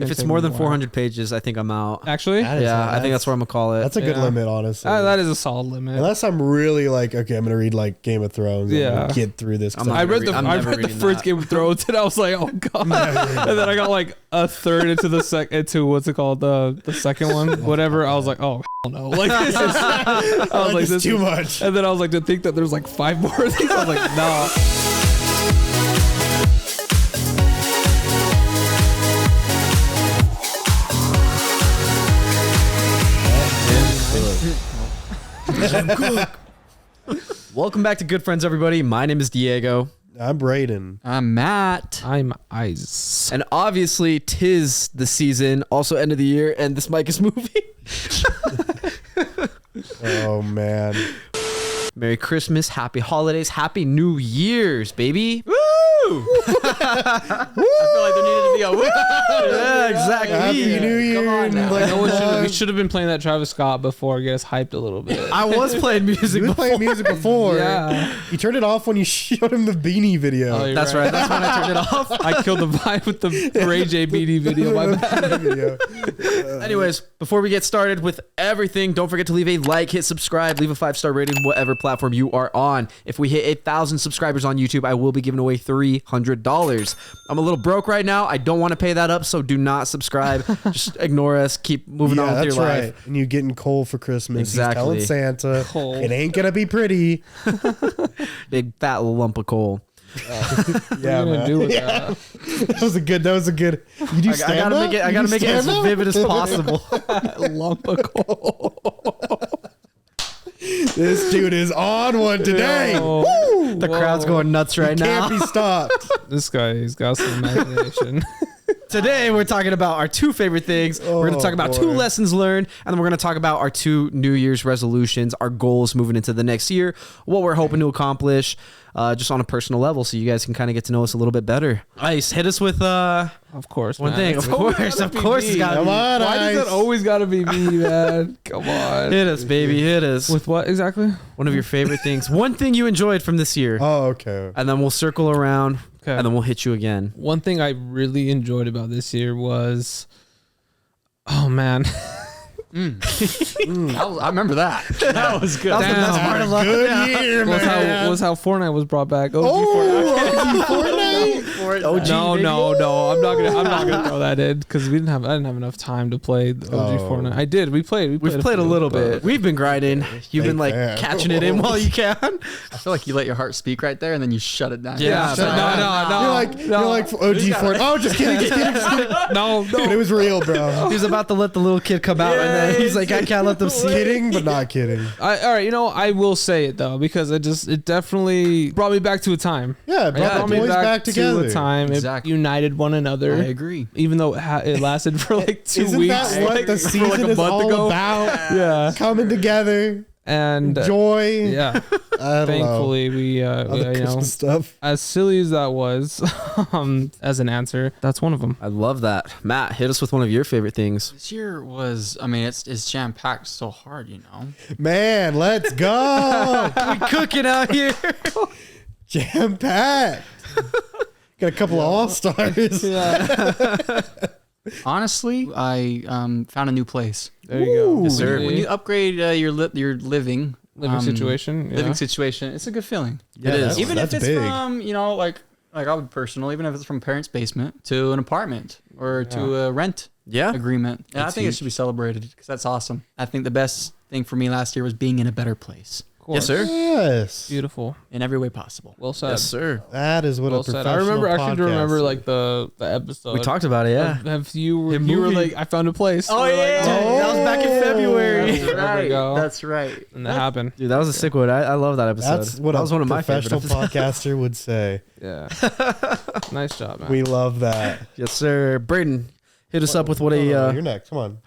If it's more than 400 pages, I think I'm out. Actually? Yeah, I think that's what I'm gonna call it. That's a good limit, honestly. That is a solid limit. Unless I'm really like, okay, I'm gonna read like Game of Thrones. And get through this. I read the first Game of Thrones and I was like, oh god. And then I got like a third into the what's it called, the second one, whatever. I was like, oh hell no, like this is. I was like, this too much. And then I was like, to think that there's like 5 more of these. I was like, nah. Welcome back to Good Friends, everybody. My name is Diego. I'm Brayden. I'm Matt. I'm Ice. And obviously, 'tis the season, also end of the year, and this mic is moving. Oh, man. Merry Christmas, Happy Holidays, Happy New Year's, baby. Woo! I feel like there needed to be a woo. Yeah, exactly. Happy New Year. Come on now. We should have been playing that Travis Scott before, get us hyped a little bit. I was playing music You were before. playing music before. Yeah. You turned it off when you showed him the Beanie video. Oh, you're That's right. That's when I turned it off. I killed the vibe with the Ray J BD video. My bad. Anyways, before we get started with everything, don't forget to leave a like, hit subscribe, leave a 5-star rating, whatever platform you are on. If we hit 8,000 subscribers on YouTube, I will be giving away $300. I'm a little broke right now. I don't want to pay that up, so do not subscribe. Just ignore us. Keep moving on with your life. Right. And you getting coal for Christmas. Exactly. He's telling Santa, Coal. it ain't gonna be pretty. Big fat lump of coal. Yeah, gonna man. do with that? That was a good. You do stand I gotta make it as vivid as possible. Lump of coal. This dude is on one today. Yo. The crowd's going nuts right now. Can't be stopped. This guy's got some imagination. Today, we're talking about our 2 favorite things. We're going to talk about 2 lessons learned, and then we're going to talk about our 2 New Year's resolutions, our goals moving into the next year, what we're hoping to accomplish, just on a personal level, so you guys can kind of get to know us a little bit better. Ice, hit us with Of course, one man. thing. Of course, it's got to Come be. on, Why does Ice. it always got to be me, man? Come on. Hit us, baby. Hit us. With what exactly? One of your favorite things. One thing you enjoyed from this year. Oh, okay. And then we'll circle around, Okay. and then we'll hit you again. One thing I really enjoyed about this year was, oh man, I remember that. That was good. That was the best Damn. part of life. Good year, man. was how Fortnite was brought back. OG Oh, Fortnite. Fortnite. OG, No, baby. no, I'm not gonna throw that in because I didn't have enough time to play the OG Oh. Fortnite. I did. We've played a little bit. We've been grinding. You've been like fan. catching it in while you can. I feel like you let your heart speak right there and then you shut it down. Yeah. Shut up. No. You're like OG Fortnite. Oh, just kidding. No. But it was real, bro. He was about to let the little kid come out, and then he's like, I can't let them see it. Kidding, but not kidding. All right, I will say it though because it definitely brought me back to a time. Yeah, it brought the boys back together. To a time. Exactly. It united one another. I agree. Even though it lasted for like 2 Isn't weeks. that what like, the for season like a is month all ago. about? Yeah. Coming together, And joy. yeah. I don't Thankfully, we know. Christmas stuff. as silly as that was, as an answer, that's one of them. I love that. Matt, hit us with one of your favorite things. This year was, I mean, it's jam-packed so hard, you know? Man, let's go. We cooking out here. Jam packed. Got a couple of all-stars. Honestly, I found a new place. There you go. Ooh. Yes, sir. When you upgrade your living situation. living situation, it's a good feeling. It is. that's- Even if it's big. from, like I would personal, even if it's from parents' basement to an apartment or to a rent Yeah. agreement. And I That's think huge. it should be celebrated because that's awesome. I think the best thing for me last year was being in a better place Yes, sir. Yes. Beautiful. in every way possible. Well said. Yes, sir. That is what Well a said. professional I actually remember podcast like the episode. We taled about it, yeah. Have you were movie. like, I found a place. Oh, We're like, yeah. That was back in February. That's There we go. That's right. and that happened. Dude, that was a sick one. I love that episode. That's what that a was one of my favorite professional episodes. podcaster would say. Yeah. Nice job, man. We love that. Yes, sir. Braden, hit us up with what You're next. Come on.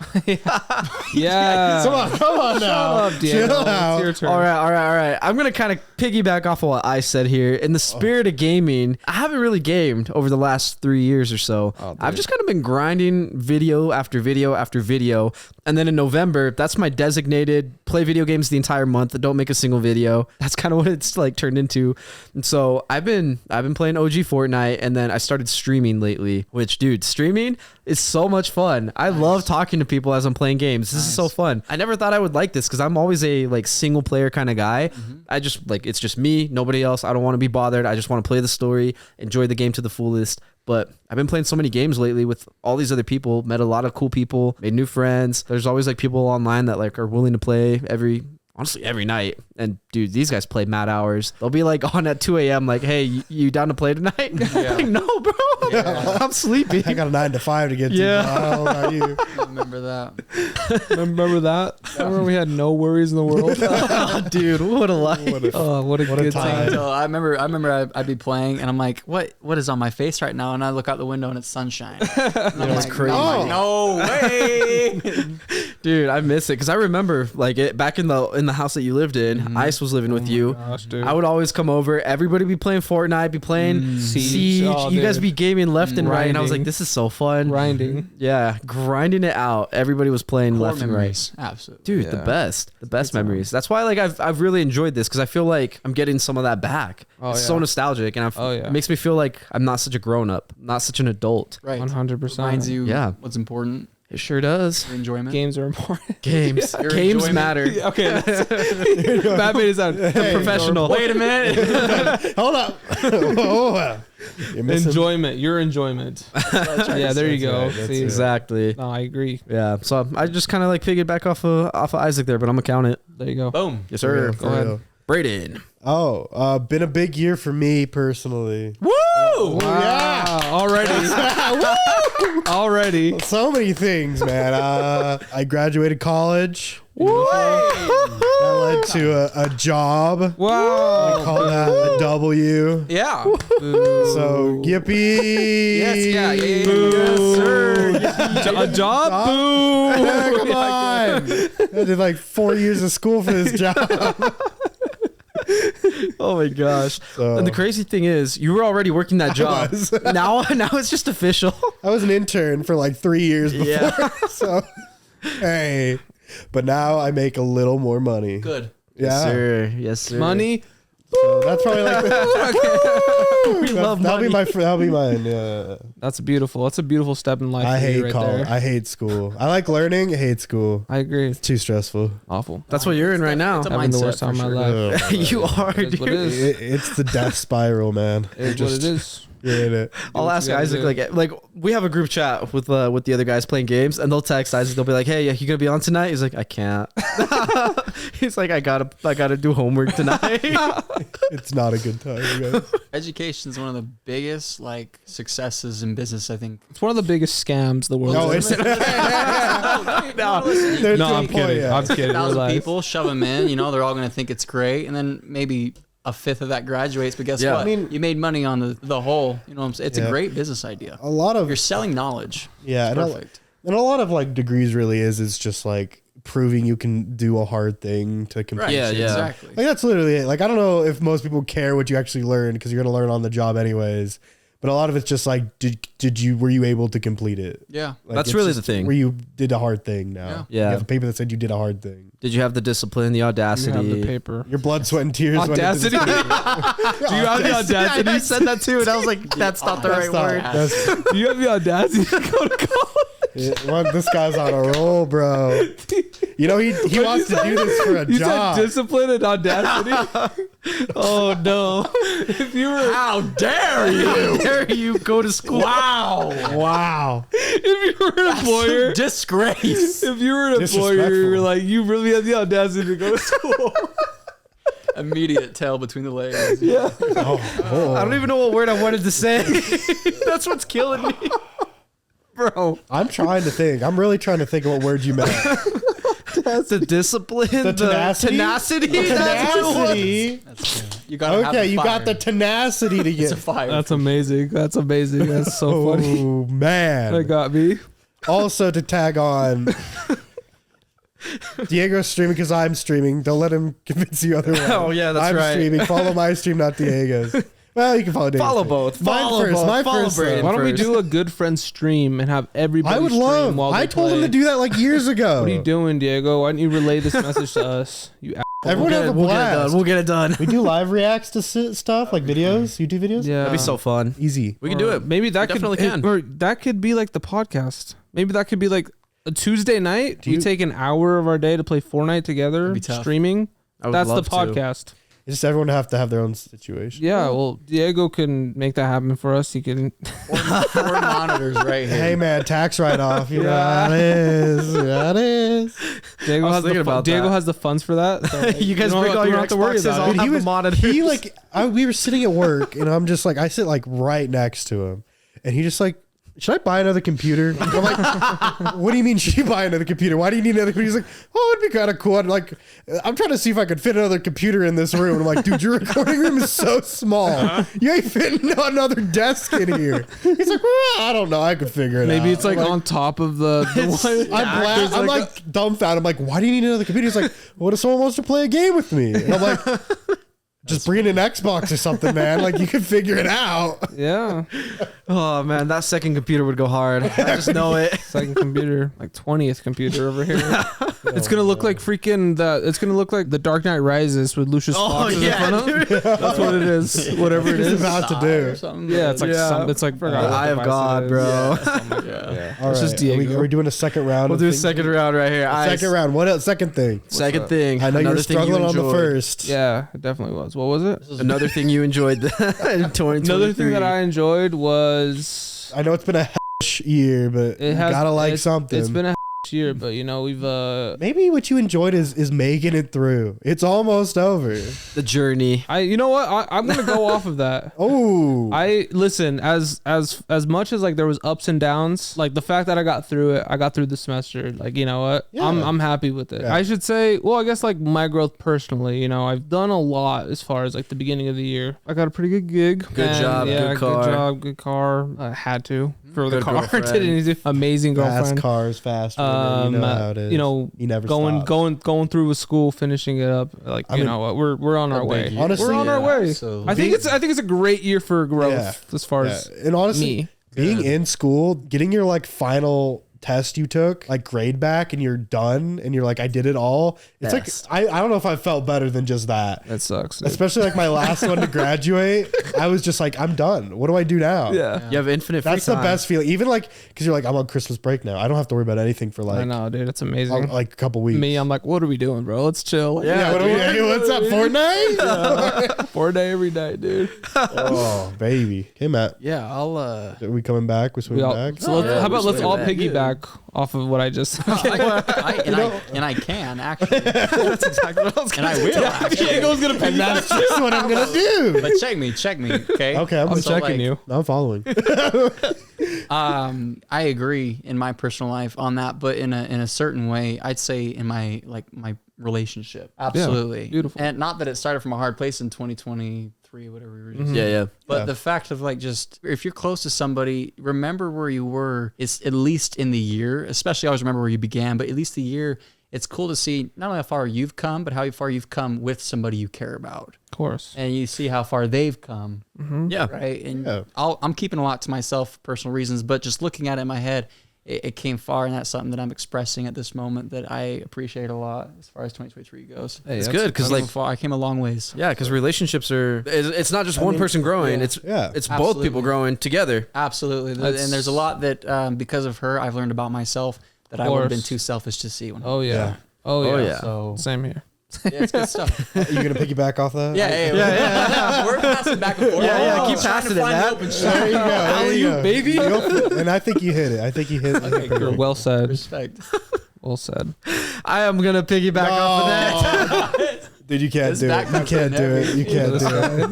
yeah. Come on now. Shut up, Diego. Chill out. It's your turn. All right. I'm going to kind of piggyback off of what I said here. In the spirit of gaming, I haven't really gamed over the last 3 years or so. Oh, dude. I've just kind of been grinding video after video after video. And then in November, that's my designated play video games the entire month. Don't make a single video. That's kind of what it's like turned into. And so I've been playing OG Fortnite, and then I started streaming lately, which, dude, streaming is so much fun. I love talking to people as I'm playing games. This is so fun. I never thought I would like this because I'm always a like single player kind of guy. I just like, it's just me, nobody else. I don't want to be bothered. I just want to play the story, enjoy the game to the fullest. But I've been playing so many games lately with all these other people, met a lot of cool people, made new friends. There's always like people online that like are willing to play honestly every night. And dude, these guys play mad hours. They'll be like on at 2 a.m. like, hey, you down to play tonight? Yeah. Like, no, bro. Yeah. I'm sleepy. I got a 9 to 5 to get to. Yeah. How old are you? I remember that. Remember that? Remember we had no worries in the world? Oh, dude, what a life. What a good time. time. So I remember I'd be playing and I'm like, what is on my face right now? And I look out the window and it's sunshine. And I'm That's like, crazy. No way. Dude, I miss it because I remember like it back in the house that you lived in. Ice was living with you. Gosh, dude. I would always come over. Everybody be playing Fortnite, be playing Siege. Oh, you guys dude. be gaming left and right, and I was like, Grinding. this is so fun. Grinding. Yeah, grinding it out. Everybody was playing Core left memories. Absolutely. and right. Dude, Yeah. the best memories. That's why like I've really enjoyed this because I feel like I'm getting some of that back. Oh, It's yeah. so nostalgic, and it makes me feel like I'm not such a grown up, not such an adult. Right. 100%. Reminds you Yeah. what's important. It sure does. Your enjoyment. Games are important. Games, Your games enjoyment. matter. Okay. That made it sound Professional. Wait a minute. Hold up. You're missing. enjoyment. Your enjoyment. Yeah, there you That's go. right, that's See, it. Exactly. no, I agree. Yeah. So I just kind of like figured back off of Isaac there, but I'm gonna count it. There you go. Boom. Yes, For sir. real, Go for ahead. real. Braden. Oh, been a big year for me personally. Woo! Wow. Already. So many things, man. I graduated college. That led to a job. I Wow. call that a W. Yeah. So, yippee. Yes, sir. A job? Boo. Yeah, come on. I did like 4 years of school for this job. Oh my gosh. So, And the crazy thing is, you were already working that job. was. now it's just official. I was an intern for like 3 years before. Yeah. So, hey. But now I make a little more money. Good. Yeah. Yes, sir. Yes, sir. Money. So that's probably like We love money. that'll be mine. Yeah. That's beautiful. That's a beautiful step in life. I for you hate right college. there. I hate school. I like learning. I hate school. I agree. It's too stressful. Awful. That's what you're in right now. It's a Having the mindset worst time of for my sure. life. You are, It is what it dude. is. It's the death spiral, man. It is what it is. You're in it. I'll what ask you gotta Isaac do. like we have a group chat with the other guys playing games, and they'll text Isaac. They'll be like, "Hey, you gonna be on tonight?" He's like, "I can't." He's like, "I gotta do homework tonight." It's not a good time, you guys. Education is one of the biggest like successes in business, I think. It's one of the biggest scams the world. No, has it's No, no, I'm kidding. I'm kidding. 1,000 Relax. people shove them in. You know, they're all going to think it's great, and then maybe a fifth of that graduates. But guess Yeah. what? I mean- you made money on the whole. You know what I'm saying? It's Yeah. a great business idea. A lot of You're selling knowledge. yeah, It's and a, perfect. and a lot of like degrees really is just like proving you can do a hard thing to compete. Right. Yeah, yeah. Exactly. Like that's literally it. Like I don't know if most people care what you actually learn because you're gonna learn on the job anyways. But a lot of it's just like, were you able to complete it? Yeah. Like, That's it's really just the thing. Where you did a hard thing now. Yeah. Yeah. You have a paper that said you did a hard thing. Did you have the discipline, the You audacity? have the paper. Your blood, sweat, and tears. went into Audacity. this Do paper. you have the audacity? I said that too, and I was like, "That's not the That's right not- word." that's- Do you have the audacity to go to college? this guy's on a roll, bro. You know he What'd wants you to say? do this for a You job. said discipline and audacity. Oh no! If you were, How dare you? How dare you go to school? Wow. Wow. if you were an employer, Disgrace. if you were an employer, you're Disrespectful. like, you really have the audacity to go to school. Immediate tail between the legs. Yeah. Oh. I don't even know what word I wanted to say. That's what's killing me, bro. I'm trying to think. I'm really trying to think of what word you meant. The discipline, the tenacity? tenacity. That's what it was. Tenacity. That's good. You got Okay, you got the tenacity to It's get. a fire. That's amazing. That's amazing. That's so funny. Oh man. That got me. Also to tag on. Diego's streaming because I'm streaming. Don't let him convince you otherwise. Oh, yeah, that's I'm right. streaming. Follow my stream, not Diego's. Well, you can follow David. Follow both. Mine Follow first. both. Mine Follow first, Brandon though. Why don't we first. do a good friend stream and have everybody I would stream love. while I they told him play? to do that like years ago. What are you doing, Diego? Why didn't you relay this message to us? You Everyone has a We'll get it done. blast. We'll get it done. We do live reacts to stuff like videos, YouTube videos. yeah. That'd be so fun. Easy. We can do it. Maybe that We could definitely can. or that could be like the podcast. Maybe that could be like a Tuesday night. We take an hour of our day to play Fortnite together, be tough. streaming. I would That's the love to. podcast. It's just everyone have to have their own situation. Yeah, well, Diego can make that happen for us. He can. Four monitors right here. Hey man, tax write off. You know how it is. You know how it is. Diego I was has the thinking about Diego that. has the funds for that. So, like, You guys don't bring have- all we your don't have to worry Xboxes. about I'll it. have the monitors. We were sitting at work and I'm just like, I sit like right next to him, and he just like, should I buy another computer? I'm like, what do you mean should you buy another computer? Why do you need another computer? He's like, oh, it'd be kind of cool. I'm like, I'm trying to see if I could fit another computer in this room. And I'm like, dude, your recording room is so small. You ain't fitting another desk in here. He's like, well, I don't know. I could figure it out. Maybe it's like I'm on top of the one. I'm like dumbfounded. I'm like, why do you need another computer? He's like, what if someone wants to play a game with me? And I'm like, just bring in an Xbox or something, man. Like you can figure it out. Yeah, Oh man, that second computer would go hard. I just know it. second computer, like 20th computer over here. It's gonna look like freaking the. It's gonna look like the Dark Knight Rises with Lucius Fox in front of him. That's what it is. Whatever it He's is. about to Or do. something. Yeah, it's like Yeah. it's like forgot what Eye of device God, it is. bro. Yeah. All It's just right. Diego. Are we doing a second round? We'll of do a things? second round right here. Second round. What else? Second thing. Second thing. I know Another you're thing you struggling on the enjoyed. first. Yeah, it definitely was. What was it? Another thing you enjoyed in 2023. Another thing that I enjoyed was I know it's been a year, but it you has gotta like it's- something. It's been a year, but you know we've Maybe what you enjoyed is making it through. It's almost over. the journey. you know what I'm gonna go off of that. Oh, I listen as much as like there was ups and downs, like the fact that I got through it, I got through the semester. Like you know what, Yeah. I'm happy with it. Yeah. I should say, well, I guess like my growth personally, you know, I've done a lot as far as like the beginning of the year. I got a pretty good gig. Good job, Yeah, good car. Good job. Good car. I had to for the Good car. girlfriend. Didn't need to. Amazing fast girlfriend. cars, fast. women, you know how it is. You know, you never going stop. going through with school, finishing it up. Like I you mean, know what, we're on our way. Honestly, we're on our way. absolutely. I think it's a great year for growth Yeah. as far Yeah. as And honestly, me. being in school, getting your like final test you took, like grade back, and you're done, and you're like, I did it all. It's Best. like I don't know if I felt better than just that. That sucks. Dude. Especially like my last one to graduate, I was just like, I'm done. What do I do now? Yeah. You have infinite free That's the time. best feeling. Even like, because you're like, I'm on Christmas break now. I don't have to worry about anything for I like, know, dude. It's amazing. like a couple weeks. Me, I'm like, what are we doing, bro? Let's chill. yeah, what are we, hey, what's up, Fortnite? 4 day every night, dude. Oh, baby. Hey, Matt. Yeah, I'll. Are we coming back? We swimming back? So yeah, how about we're let's all swinging piggyback off of what I just said. I can actually, That's exactly what I was and I will actually. And that's just what I'm going to do. But check me, okay? Okay, I'm I'm checking you. I'm following. I agree in my personal life on that, but in a certain way, I'd say in my relationship, absolutely beautiful. And not that it started from a hard place in 2023, whatever we were just Yeah, yeah. But Yeah. the fact of like just if you're close to somebody, remember where you were. It's at least in the year, especially always remember where you began, but at least the year. It's cool to see not only how far you've come, but how far you've come with somebody you care about, Of course. and you see how far they've come. Yeah. Right. And Yeah. I'm keeping a lot to myself for personal reasons, but just looking at it in my head, it came far, and that's something that I'm expressing at this moment that I appreciate a lot as far as 2023 goes. It's good because like I came a long ways. yeah, because relationships are it's not just one person growing. yeah. It's Yeah. it's both Absolutely. people growing together. Absolutely. That's- And there's a lot that because of her, I've learned about myself that I would have been course. too selfish to see. When Oh yeah. Yeah. Oh yeah. Oh, yeah. So Same here. yeah, it's good stuff. Are you going to piggyback off that? Yeah. We're passing back and forth. Yeah, keep Trying to passing it, find the man. open There you go. There you go. baby. And I think you hit it. I think you hit it. Okay, cool. Well said. Respect. Well said. I am gonna piggyback off of that. Dude, you can't This do it. back You must can't be do it. heavy. You can't do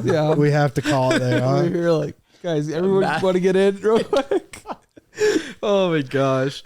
it. Yeah. We have to call it there, huh? We're here like, guys, everyone Back. want to get in real quick. Oh my gosh,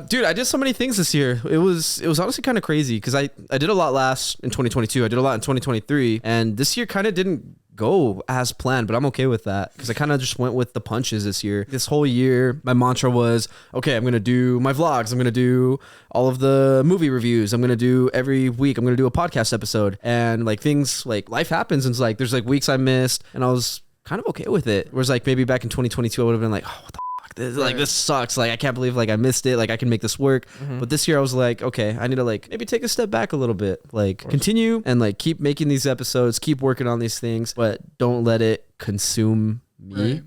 dude! I did so many things this year. It was honestly kind of crazy because I did a lot last in 2022. I did a lot in 2023, and this year kind of didn't go as planned. But I'm okay with that because I kind of just went with the punches this year. This whole year, my mantra was, okay, I'm gonna do my vlogs. I'm gonna do all of the movie reviews. I'm gonna do every week. I'm gonna do a podcast episode, and like things like life happens, and it's like there's like weeks I missed, and I was kind of okay with it. Whereas like maybe back in 2022, I would have been like, oh, what the fuck? This sucks. Like, I can't believe like I missed it. Like, I can make this work. But this year I was like, okay, I need to like maybe take a step back a little bit. Like, continue and like keep making these episodes, keep working on these things, but don't let it consume me. Right.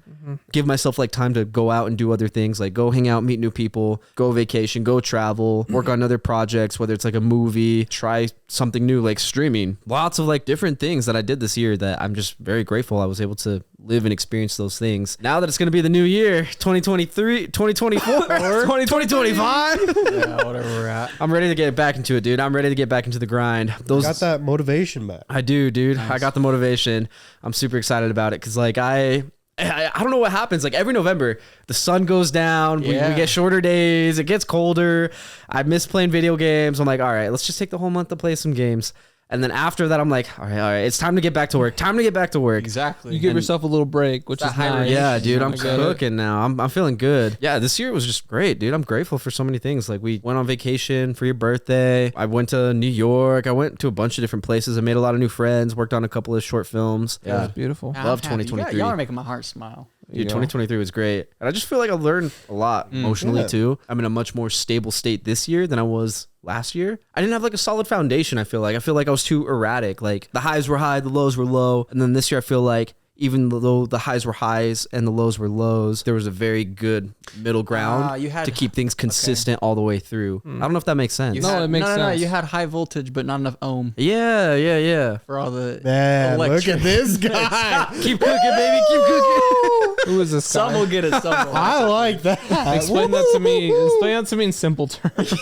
Give myself like time to go out and do other things, like go hang out, meet new people, go vacation, go travel, work on other projects, whether it's like a movie, try something new like streaming. Lots of like different things that I did this year that I'm just very grateful I was able to live and experience those things. Now that it's going to be the new year, 2023, 2024, 2025. Yeah, whatever we're at. I'm ready to get back into it, dude. I'm ready to get back into the grind. Those Got that motivation back. I do, dude. Nice. I got the motivation. I'm super excited about it because like I don't know what happens. Like every November, the sun goes down. We Yeah. get shorter days. It gets colder. I miss playing video games. I'm like, all right, let's just take the whole month to play some games. And then after that, I'm like, all right, it's time to get back to work. Time to get back to work. Exactly. You give yourself a little break, which is It's a high nice. rate. Yeah, dude, I'm I get it. cooking now. I'm feeling good. Yeah, this year was just great, dude. I'm grateful for so many things. Like we went on vacation for your birthday. I went to New York. I went to a bunch of different places. I made a lot of new friends. Worked on a couple of short films. That was beautiful. I'm Love happy. 2023. Y'all are making my heart smile. Dude, Yeah. 2023 was great. And I just feel like I learned a lot emotionally Yeah. too. I'm in a much more stable state this year than I was last year. I didn't have like a solid foundation, I feel like. I feel like I was too erratic. Like the highs were high, the lows were low. And then this year I feel like even though the highs were highs and the lows were lows, there was a very good middle ground You had to keep things consistent all the way through. I don't know if that makes sense. You No, had, it makes no, sense. you had high voltage, but not enough ohm Yeah. for all the Man, look electric. at this guy. Keep cooking, baby. Keep cooking. Who is this Some guy? will get it. Some will. I like that. Explain that to me. Explain that to me in simple terms.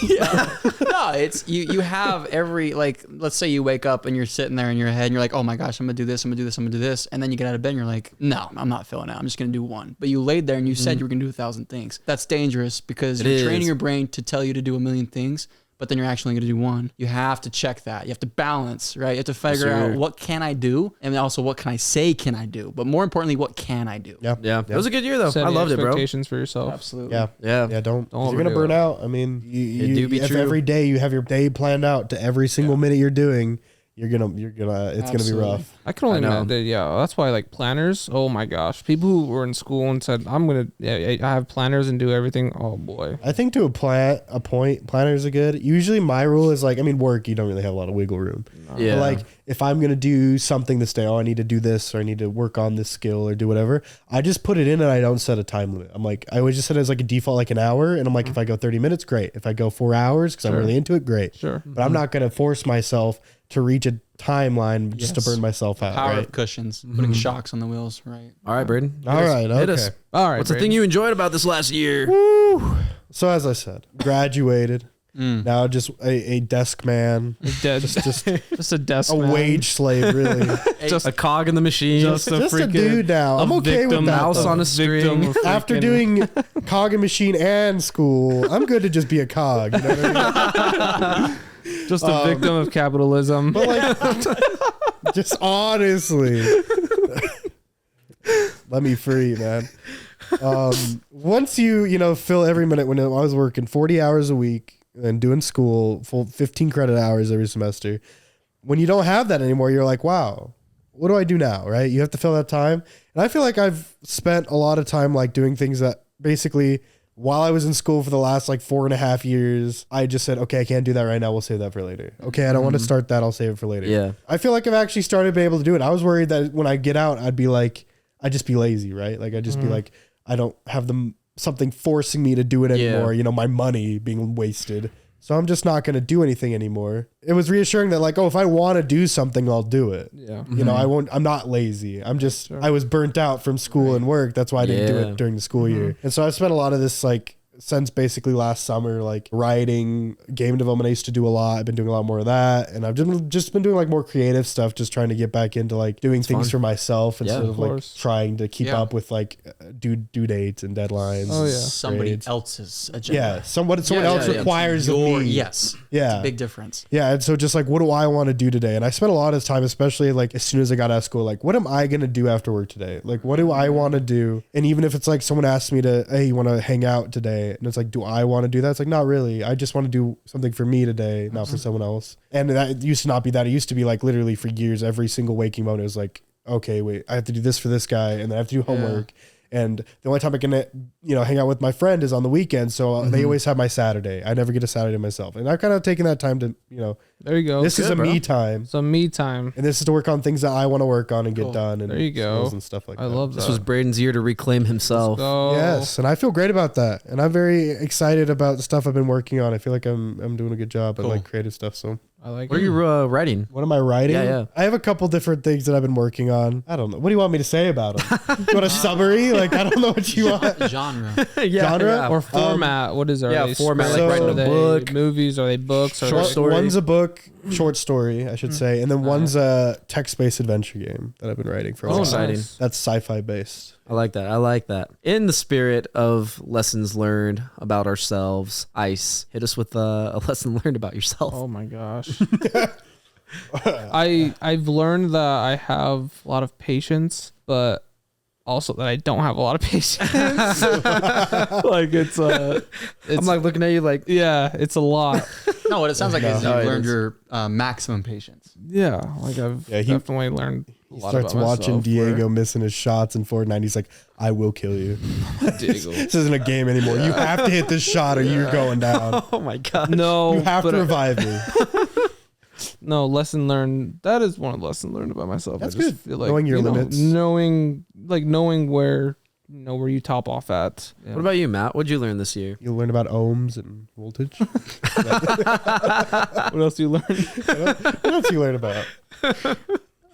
No, it's you have every, like, let's say you wake up and you're sitting there in your head and you're like, oh my gosh, I'm gonna do this, I'm gonna do this, I'm gonna do this, and then you get out of bed and you're like, no, I'm not feeling it. I'm just gonna do one. But you laid there and you said you were gonna do 1,000 things. That's dangerous because It you're is. training your brain to tell you to do a million things, but then you're actually gonna do one. You have to check that. You have to balance, right? You have to figure out what can I do, and then also what can I say can I do. But more importantly, what can I do? Yeah. Yeah. It was a good year though. Setting I loved it, bro. expectations for yourself. Absolutely. Yeah. Yeah. Yeah, don't you're overdo gonna burn it. out. I mean, It do be if true. every day you have your day planned out to every single minute you're doing, it's gonna be Absolutely. rough. I can only I know. imagine. Yeah, that's why like planners. Oh my gosh, people who were in school and said, "I'm gonna, I have planners and do everything." Oh boy. I think to a point, planners are good. Usually my rule is like, I mean, work, you don't really have a lot of wiggle room. Yeah. But like if I'm gonna do something this day, oh, I need to do this or I need to work on this skill or do whatever, I just put it in and I don't set a time limit. I'm like, I always just set it as like a default, like an hour. And I'm like, if I go 30 minutes, great. If I go 4 hours, because I'm Sure. really into it, great. Sure. But I'm not gonna force myself to reach a timeline just to Yes. burn myself out. Power Right. of cushions, putting shocks on the wheels, right? All right, Braden. All right. Hit Okay. us. All right. What's the thing you enjoyed about this last year? So as I said, graduated. Now just a desk man, just just a desk a man. wage slave, really. Just a cog in the machine. Just a Just a freaking dude now. I'm okay with victim, that. mouse though. on a victim string. of After freaking- doing cog and machine and school, I'm good to just be a cog. You know what I mean? just a victim of capitalism. But like, just honestly, let me free, man. Once you fill every minute. When I was working 40 hours a week and doing school, full 15 credit hours every semester, when you don't have that anymore, you're like, wow, what do I do now? Right? You have to fill that time. And I feel like I've spent a lot of time like doing things that basically while I was in school for the last like 4.5 years, I just said, okay, I can't do that right now. We'll save that for later. Okay, I don't want to start that. I'll save it for later. Yeah. I feel like I've actually started being able to do it. I was worried that when I get out, I'd just be lazy, right? Like I'd just be like, I don't have something forcing me to do it anymore. Yeah. My money being wasted. So I'm just not going to do anything anymore. It was reassuring that like, oh, if I want to do something, I'll do it. Yeah. I'm not lazy. I was burnt out from school and work. That's why I didn't do Yeah. it during the school year. And so I spent a lot of this like since basically last summer, like writing, game development. I used to do a lot. I've been doing a lot more of that. And I've just been doing like more creative stuff, just trying to get back into like doing things fun. for myself instead Yeah, of of like course. trying to keep Yeah. up with like due dates and deadlines. Oh, yeah. Somebody grades. else's agenda. Yeah, someone else yeah. requires of Your, me. yes. Yeah. Big difference. Yeah, and so just like, what do I want to do today? And I spent a lot of time, especially like as soon as I got out of school, like, what am I going to do after work today? Like, what do I want to do? And even if it's like someone asks me to, hey, you want to hang out today? And it's like, do I want to do that? It's like, not really. I just want to do something for me today, not for someone else. And that used to not be that. It used to be like literally for years, every single waking moment, it was like, okay, wait, I have to do this for this guy, and then I have to do homework. And the only time I can, hang out with my friend is on the weekend. So they always have my Saturday. I never get a Saturday myself. And I've kind of taken that time to, there you go. This is a me time. Some me time. And this is to work on things that I want to work on and get done. And there you go. And stuff like that. I love that. This was Braden's year to reclaim himself. Yes. And I feel great about that. And I'm very excited about the stuff I've been working on. I feel like I'm doing a good job at like creative stuff. So I like What are you writing? what am I writing? Yeah. I have a couple different things that I've been working on. I don't know. What do you want me to say about them? You want a summary? Like, I don't know what you want. Genre. Genre? or format. What is it? yeah, Are they format, scripts? like writing Are a they book. movies? Are they books? Are Short they- story. One's a book, short story, I should say, and then one's a text-based adventure game that I've been writing for a while. exciting. nice. That's sci-fi based. I like that. In the spirit of lessons learned about ourselves, Ice, hit us with a lesson learned about yourself. Oh my gosh. I've learned that I have a lot of patience, but also that I don't have a lot of patience. Like it's I'm like looking at you like, yeah, it's a lot. No, what it sounds like is No, you've it learned is. your maximum patience. Yeah, like I've Yeah, he- definitely learned a He lot starts about watching myself Diego missing his shots in Fortnite. He's like, I will kill you. Diego. This isn't a game anymore. You have to hit this shot or you're going down. oh my god. No, You have to but revive me. no lesson learned. That is one of the lessons learned about myself. That's I just good. feel like, Knowing your limits. knowing where where you top off at. Yeah. What about you, Matt? What'd you learn this year? You'll learn about ohms and voltage. What else do you learn? What else you learn about?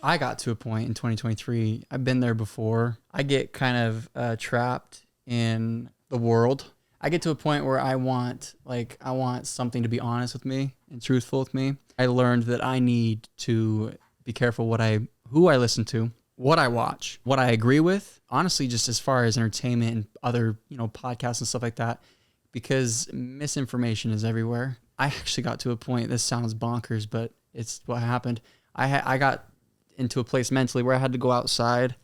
I got to a point in 2023. I've been there before. I get kind of trapped in the world. I get to a point where I want something to be honest with me and truthful with me. I learned that I need to be careful who I listen to, what I watch, what I agree with. Honestly, just as far as entertainment and other, podcasts and stuff like that, because misinformation is everywhere. I actually got to a point, this sounds bonkers, but it's what happened. I got into a place mentally where I had to go outside,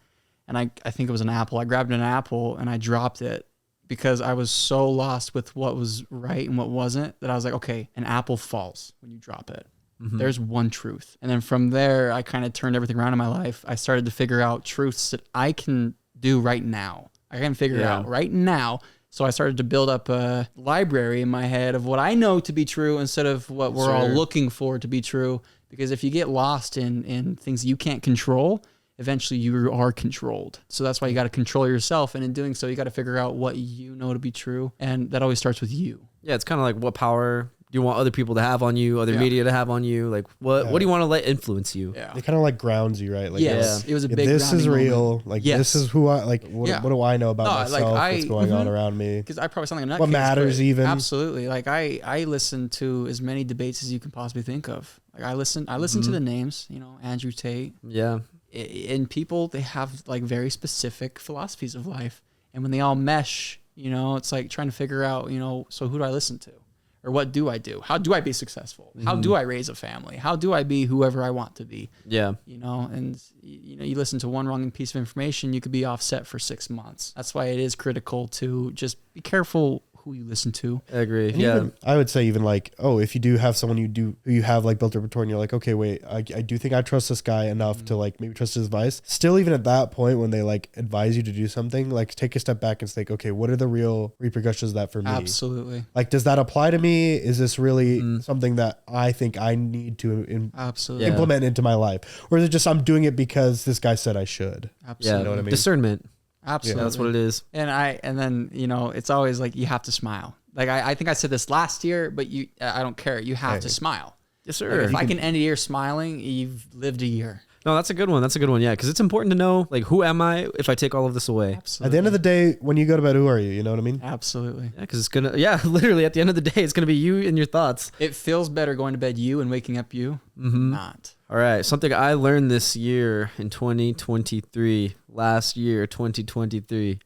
and I think it was an apple. I grabbed an apple and I dropped it because I was so lost with what was right and what wasn't that I was like, okay, an apple falls when you drop it. There's one truth. And then from there, I kind of turned everything around in my life. I started to figure out truths that I can do right now. I can figure it out right now. So I started to build up a library in my head of what I know to be true instead of what we're all looking for to be true. Because if you get lost in things you can't control, eventually you are controlled. So that's why you got to control yourself. And in doing so, you got to figure out what you know to be true. And that always starts with you. Yeah, it's kind of like what power do you want other people to have on you, other media to have on you? Like what do you want to let influence you? Yeah. It kind of like grounds you, right? Like, Yes. It was a big this is grounding real. moment. Like, Yes. this is who I, like, what do I know about myself? What's going on around me? Because I probably sound like a nutcase. What matters but even? Absolutely. Like I listen to as many debates as you can possibly think of. Like I listen to the names, Andrew Tate. Yeah. And people, they have like very specific philosophies of life. And when they all mesh, it's like trying to figure out, so who do I listen to? Or what do I do? How do I be successful? How do I raise a family? How do I be whoever I want to be? Yeah. And you listen to one wrong piece of information, you could be offset for 6 months. That's why it is critical to just be careful who you listen to. I agree. And Yeah. even, I would say even like, if you do have someone who you have like built a rapport and you're like, okay, wait, I do think I trust this guy enough to like maybe trust his advice. Still, even at that point when they like advise you to do something, like take a step back and think, okay, what are the real repercussions of that for me? Absolutely. Like, does that apply to me? Is this really something that I think I need to Absolutely. implement into my life? Or is it just I'm doing it because this guy said I should? Absolutely. Yeah. know what I mean? Discernment. Absolutely. Yeah, that's what it is. And then, it's always like you have to smile. Like I think I said this last year, but I don't care. You have to smile. Yes, Like, sir. if I can end a year smiling, you've lived a year. No, that's a good one. Yeah. Because it's important to know, like, who am I if I take all of this away? Absolutely. At the end of the day, when you go to bed, who are you? You know what I mean? Absolutely. Yeah. Because it's literally at the end of the day, it's going to be you and your thoughts. It feels better going to bed you and waking up you. Not. All right. Something I learned this year in 2023, last year, 2023.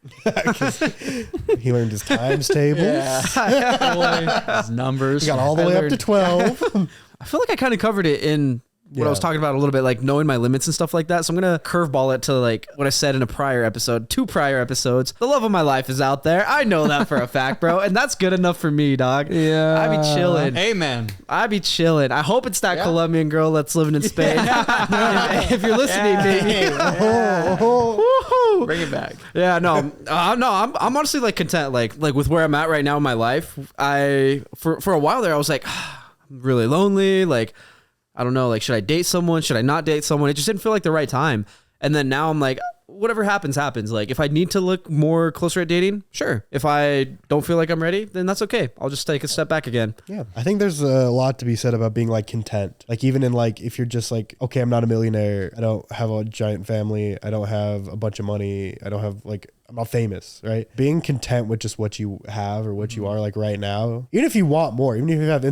He learned his times table. His numbers. He got all the way up to 12. I feel like I kind of covered it in what I was talking about a little bit, like knowing my limits and stuff like that. So I'm going to curveball it to like what I said in a prior episode, 2 prior episodes. The love of my life is out there. I know that for a fact, bro. And that's good enough for me, dog. Yeah. I be chilling. Amen. I be chilling. I hope it's that Colombian girl that's living in Spain. If you're listening, baby. Woohoo. Bring it back. Yeah, no, I'm honestly like content, like with where I'm at right now in my life. For a while there, I was like, I'm really lonely. Like, I don't know, like, should I date someone? Should I not date someone? It just didn't feel like the right time. And then now I'm like, whatever happens, happens. Like, if I need to look more closer at dating, sure. If I don't feel like I'm ready, then that's okay. I'll just take a step back again. Yeah. I think there's a lot to be said about being like content. Like even in like, if you're just like, okay, I'm not a millionaire. I don't have a giant family. I don't have a bunch of money. I don't have like, I'm not famous, right? Being content with just what you have or what you are like right now. Even if you want more, even if you have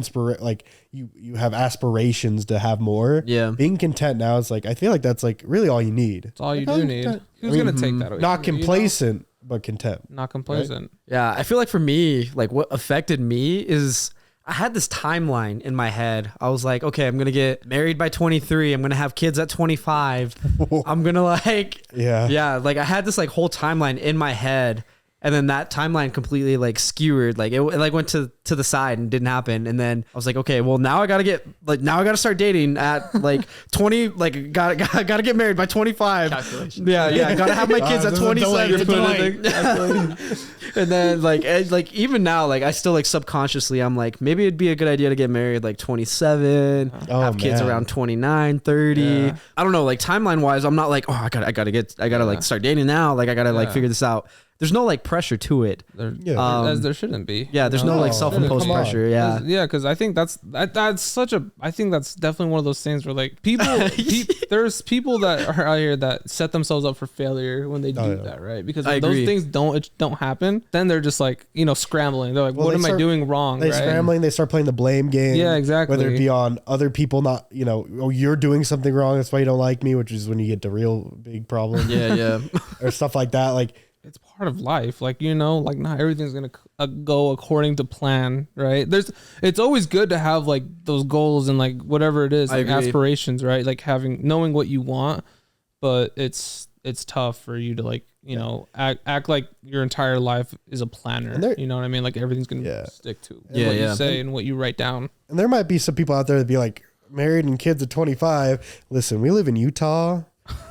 like you have aspirations to have more. Yeah. Being content now is like, I feel like that's like really all you need. That's all you do need. Who's going to take that away? Not complacent, but content. Not complacent. Right? Yeah, I feel like for me, like what affected me is I had this timeline in my head. I was like, okay, I'm going to get married by 23. I'm going to have kids at 25. I'm going to like, yeah, like I had this like whole timeline in my head. And then that timeline completely like skewered, like it like went to the side and didn't happen. And then I was like, okay, well now I gotta start dating at like 20, like gotta get married by 25. Calculations. Yeah, gotta have my kids at 27. And then like even now, like I still like subconsciously, I'm like, maybe it'd be a good idea to get married like 27, have kids around 29, 30. Yeah. I don't know, like timeline wise, I'm not like, oh, I gotta like start dating now. Like I gotta like figure this out. There's no like pressure to it. As there shouldn't be. Yeah, there's no like self-imposed pressure. Yeah. Yeah, because I think that's such a. I think that's definitely one of those things where like people, there's people that are out here that set themselves up for failure when they do that, right? Because when those things don't happen, then they're just like scrambling. They're like, what am I doing wrong? They're scrambling. They start playing the blame game. Yeah, exactly. Whether it be on other people, not oh, you're doing something wrong. That's why you don't like me, which is when you get to real big problems. Yeah. Or stuff like that. Like. It's part of life, like like not everything's gonna go according to plan, right? It's always good to have like those goals and like whatever it is, like aspirations, right? Like knowing what you want, but it's tough for you to like act like your entire life is a planner. You know what I mean? Like everything's gonna stick to what you say and what you write down. And there might be some people out there that be like married and kids at 25. Listen, we live in Utah.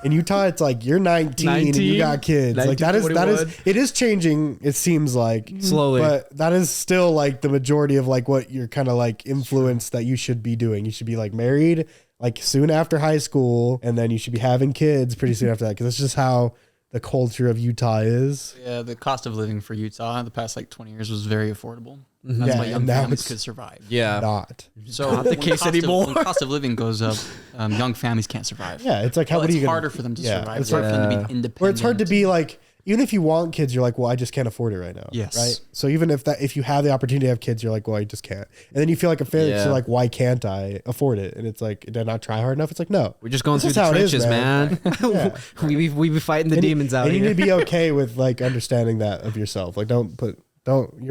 In Utah, it's like you're 19 and you got kids. Like that is it is changing. It seems like slowly, but that is still like the majority of like what you're kind of like influence that you should be doing. You should be like married like soon after high school, and then you should be having kids pretty soon after that, because that's just how the culture of Utah is. Yeah, the cost of living for Utah in the past like 20 years was very affordable. That's why young families could survive. Yeah. So not the case anymore. When cost of living goes up, young families can't survive. Yeah, it's like it's harder for them to survive. It's harder for them to be independent. Or it's hard to be like, even if you want kids, you're like, well, I just can't afford it right now. Yes. Right. So even if you have the opportunity to have kids, you're like, well, I just can't. And then you feel like a failure. So you're like, why can't I afford it? And it's like, did I not try hard enough? It's like, no. We're just going through the trenches, man. we be fighting the demons out here. And you need to be okay with like understanding that of yourself. Like you're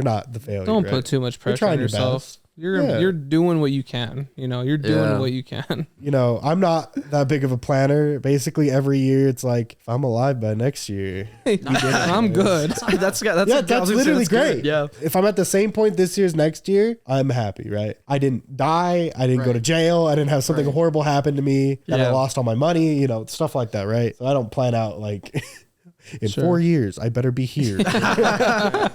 not the failure. Don't put too much pressure on yourself. You're doing what you can. You're doing what you can. I'm not that big of a planner. Basically, every year it's like, if I'm alive by next year, I'm good. That's literally great. Good. Yeah. If I'm at the same point this year as next year, I'm happy, right? I didn't die. I didn't go to jail. I didn't have something horrible happen to me. That I lost all my money. Stuff like that, right? So I don't plan out like. In 4 years, I better be here. The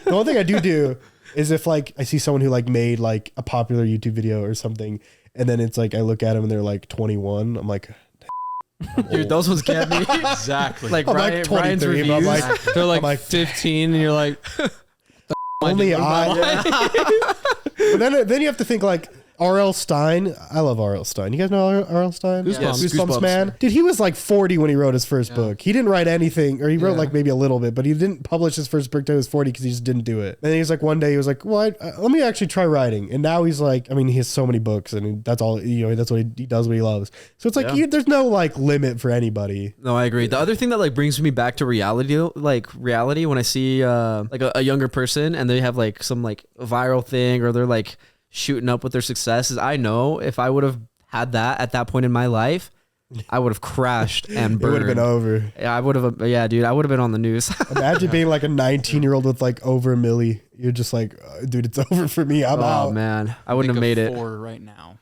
one thing I do is if like I see someone who like made like a popular YouTube video or something, and then it's like I look at them and they're like 21. I'm like, dude, those ones can't be exactly like I'm Ryan's reviews. I'm like, they're like 15, and you're like, only I. But then you have to think like. R.L. Stein. I love R.L. Stein. You guys know R.L. Stein? Goosebumps man. Dude, he was like 40 when he wrote his first book. He didn't write anything, or he wrote like maybe a little bit, but he didn't publish his first book until he was 40 because he just didn't do it. And then he was like, one day he was like, well, let me actually try writing. And now he's like, he has so many books, and that's all, that's what he does, what he loves. So it's like, there's no like limit for anybody. No, I agree. The other thing that like brings me back to reality when I see like a younger person and they have like some like viral thing, or they're like shooting up with their success, is I know if I would have had that at that point in my life, I would have crashed and It burned. would have been over. Yeah, I would have. Yeah, dude, I would have been on the news. Imagine being like a 19-year-old with like over a milli. You're just like, dude, it's over for me. I'm Oh out. man, I wouldn't have Think made of it. 4 right now.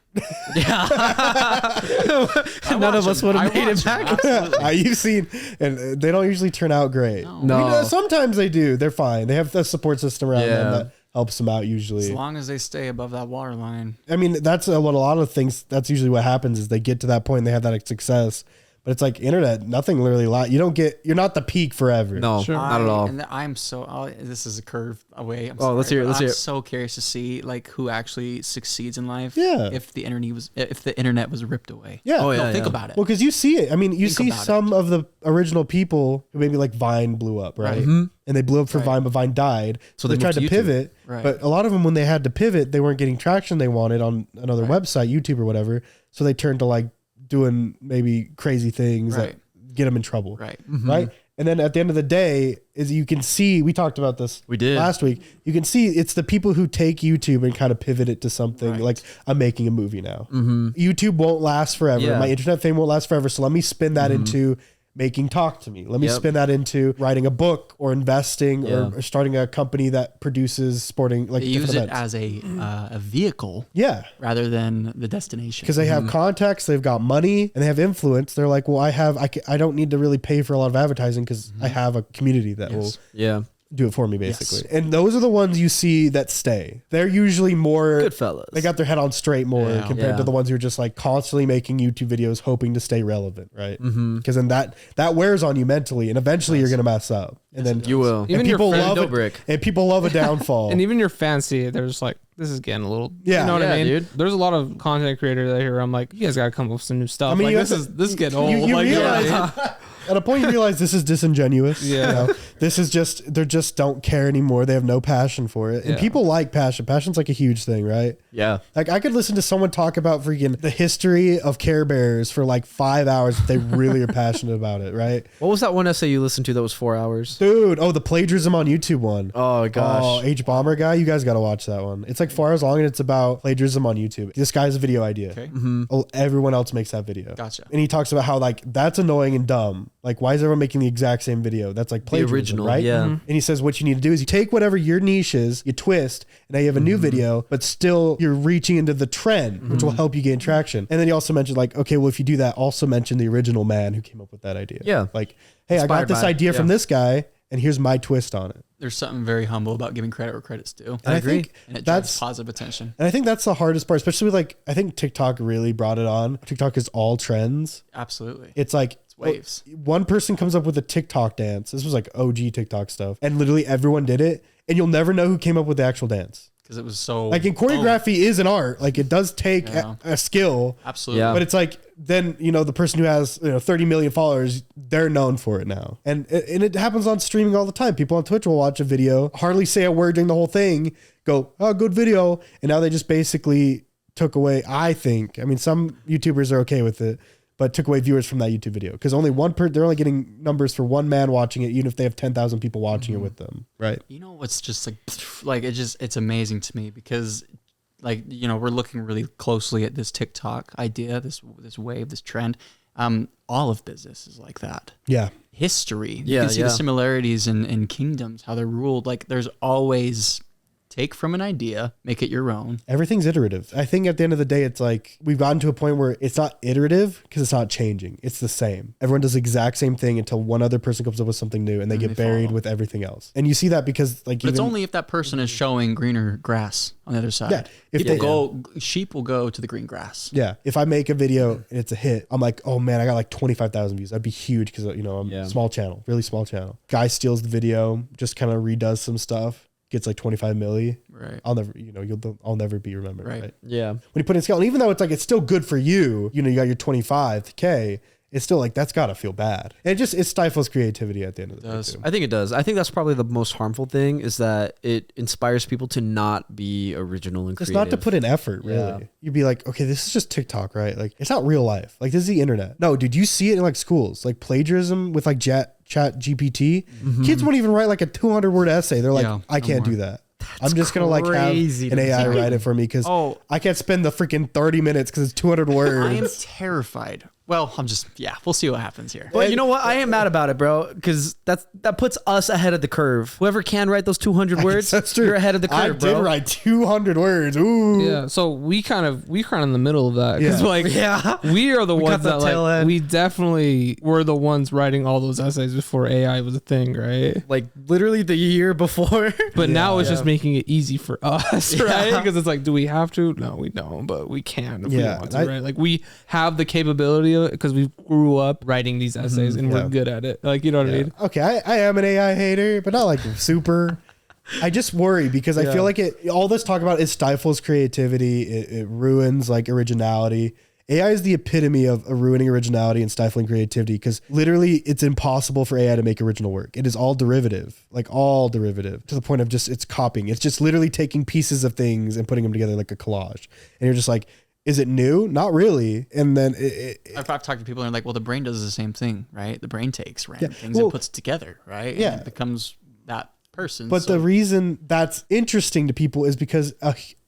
None of us would have made it back. You've seen, and they don't usually turn out great. No. Sometimes they do. They're fine. They have the support system around them that helps them out As usually. long as they stay above that water line. I mean, that's what a lot of things. That's usually what happens is they get to that point and they have that success. But it's like internet, nothing really. You're not the peak forever. No, Sure. not at all. And I'm so. This is a curve away. I'm Let's hear it. Let's I'm hear it. so curious to see like who actually succeeds in life. Yeah. If the internet was ripped away. Yeah. Oh, No, yeah, think yeah. about it. Well, because you see it. I mean, you Think see about some of the original people who maybe like Vine blew up, right? Mm-hmm. And they blew up for Right. Vine, but Vine died. So they they tried moved to to YouTube. pivot. Right. But a lot of them, when they had to pivot, they weren't getting traction they wanted on another website, YouTube or whatever. So they turned to like doing maybe crazy things Right. that get them in trouble. Right. Right. And then at the end of the day, is you can see, we talked about this We did. last week. You can see it's the people who take YouTube and kind of pivot it to something Right. like I'm making a movie now. YouTube won't last forever. Yeah. My internet fame won't last forever. So let me spin that into making Talk to Me. Let me Yep. spin that into writing a book or investing Yeah. or starting a company that produces sporting like They different use it events. as a vehicle Yeah. rather than the destination. Because they have contacts, they've got money, and they have influence. They're like, well, I don't need to really pay for a lot of advertising because I have a community that will Yeah, do it for me, basically. And those are the ones you see that stay. They're usually more good fellas. They got their head on straight more Yeah. compared Yeah. to the ones who are just like constantly making YouTube videos, hoping to stay relevant, right? Because then that wears on you mentally, and eventually you're gonna mess up, and then You will. and Even your people friend- love No it, brick. and people love a downfall. And even your fancy, they're just like, this is getting a little, Yeah. you know what Yeah, I mean? dude. There's a lot of content creators out here. I'm like, you guys got to come up with some new stuff. I mean, like, you this have is to- this is getting old. you like, realize at a point you realize this is disingenuous. Yeah. You know? This is just they just don't care anymore. They have no passion for it, and Yeah. people like passion. Passion's like a huge thing, right? Yeah. Like I could listen to someone talk about freaking the history of Care Bears for like 5 hours if they really are passionate about it, right? What was that one essay you listened to that was 4 hours? Dude, the plagiarism on YouTube one. Oh gosh. Oh, H Bomber guy, you guys got to watch that one. It's like 4 hours long and it's about plagiarism on YouTube. This guy's a video idea. Okay. Oh, everyone else makes that video. Gotcha. And he talks about how like that's annoying and dumb. Like why is everyone making the exact same video? That's like plagiarism, original, right? yeah. And he says what you need to do is you take whatever your niche is, you twist, and now you have a new video, but still you're reaching into the trend, which will help you gain traction. And then he also mentioned like, okay, well if you do that, also mention the original man who came up with that idea. Yeah. Like, hey, I got Inspired this by it, idea from yeah. this guy, and here's my twist on it. There's something very humble about giving credit where credit's due. And I agree. think And it that's drives positive attention. And I think that's the hardest part, especially with like, I think TikTok really brought it on. TikTok is all trends. Absolutely. It's like waves. one person comes up with a TikTok dance. This was like OG TikTok stuff. And literally everyone did it. And you'll never know who came up with the actual dance. Because it was so Like in choreography is an art. Like it does take Yeah. a skill. Absolutely. Yeah. But it's like then, the person who has 30 million followers, they're known for it now. And it happens on streaming all the time. People on Twitch will watch a video, hardly say a word during the whole thing, go, oh, good video. And now they just basically took away, I think, I mean, some YouTubers are okay with it, but took away viewers from that YouTube video. Because only they're only getting numbers for one man watching it, even if they have 10,000 people watching it with them. Right. You know what's just like it's amazing to me because we're looking really closely at this TikTok idea, this wave, this trend. All of business is like that. Yeah. History. You Yeah, can see yeah. the similarities in kingdoms, how they're ruled. Like there's always take from an idea, make it your own. Everything's iterative. I think at the end of the day, it's like we've gotten to a point where it's not iterative because it's not changing. It's the same. Everyone does the exact same thing until one other person comes up with something new and they get they buried follow. with everything else. And you see that because like But it's only if that person is showing greener grass on the other side. Yeah, if Sheep will go to the green grass. yeah, if I make a video and it's a hit, I'm like, oh man, I got like 25,000 views. That'd be huge because I'm Yeah. small channel, really small channel. Guy steals the video, just kind of redoes some stuff, gets like 25 milli. Right. I'll never, I'll never be remembered. Right. Right. Yeah. When you put it in scale, and even though it's still good for you, you got your 25K, it's still like, that's gotta feel bad. And it stifles creativity at the end of the day. Does. Too. I think it does. I think that's probably the most harmful thing is that it inspires people to not be original and It's creative. not to put in effort, really. Yeah. You'd be like, okay, this is just TikTok, right? Like, it's not real life. Like, this is the internet. No, dude, you see it in like schools, like plagiarism with like chat GPT. Kids won't even write like a 200-word essay. They're like, Yeah, I no can't more. do that. I'm just gonna like have crazy an to AI me. write it for me because I can't spend the freaking 30 minutes because it's 200 words. I am terrified. Well, we'll see what happens here. But you know what? I am mad about it, bro, because that puts us ahead of the curve. Whoever can write those 200 words, That's true. you're ahead of the I curve, bro. did write 200 words. Ooh. Yeah, so we're kind of in the middle of that because Yeah. we are the ones got the that tail like end. we definitely were the ones writing all those essays before AI was a thing, right? Like literally the year before. But now it's just making it easy for us, right? Because it's like, do we have to? No, we don't, but we can if we want to, right? Like we have the capability of it because we grew up writing these essays and we're good at it. Like, you know what I mean? Okay, I am an AI hater, but not like super. I just worry because I feel like all this talk about it stifles creativity. It ruins like originality. AI is the epitome of ruining originality and stifling creativity because literally it's impossible for AI to make original work. It is all derivative, to the point of just it's copying. It's just literally taking pieces of things and putting them together like a collage. And you're just like, is it new? Not really. And then I've talked to people and they're like, well, the brain does the same thing, right? The brain takes random things and puts it together, right? Yeah. And it becomes that person. But the reason that's interesting to people is because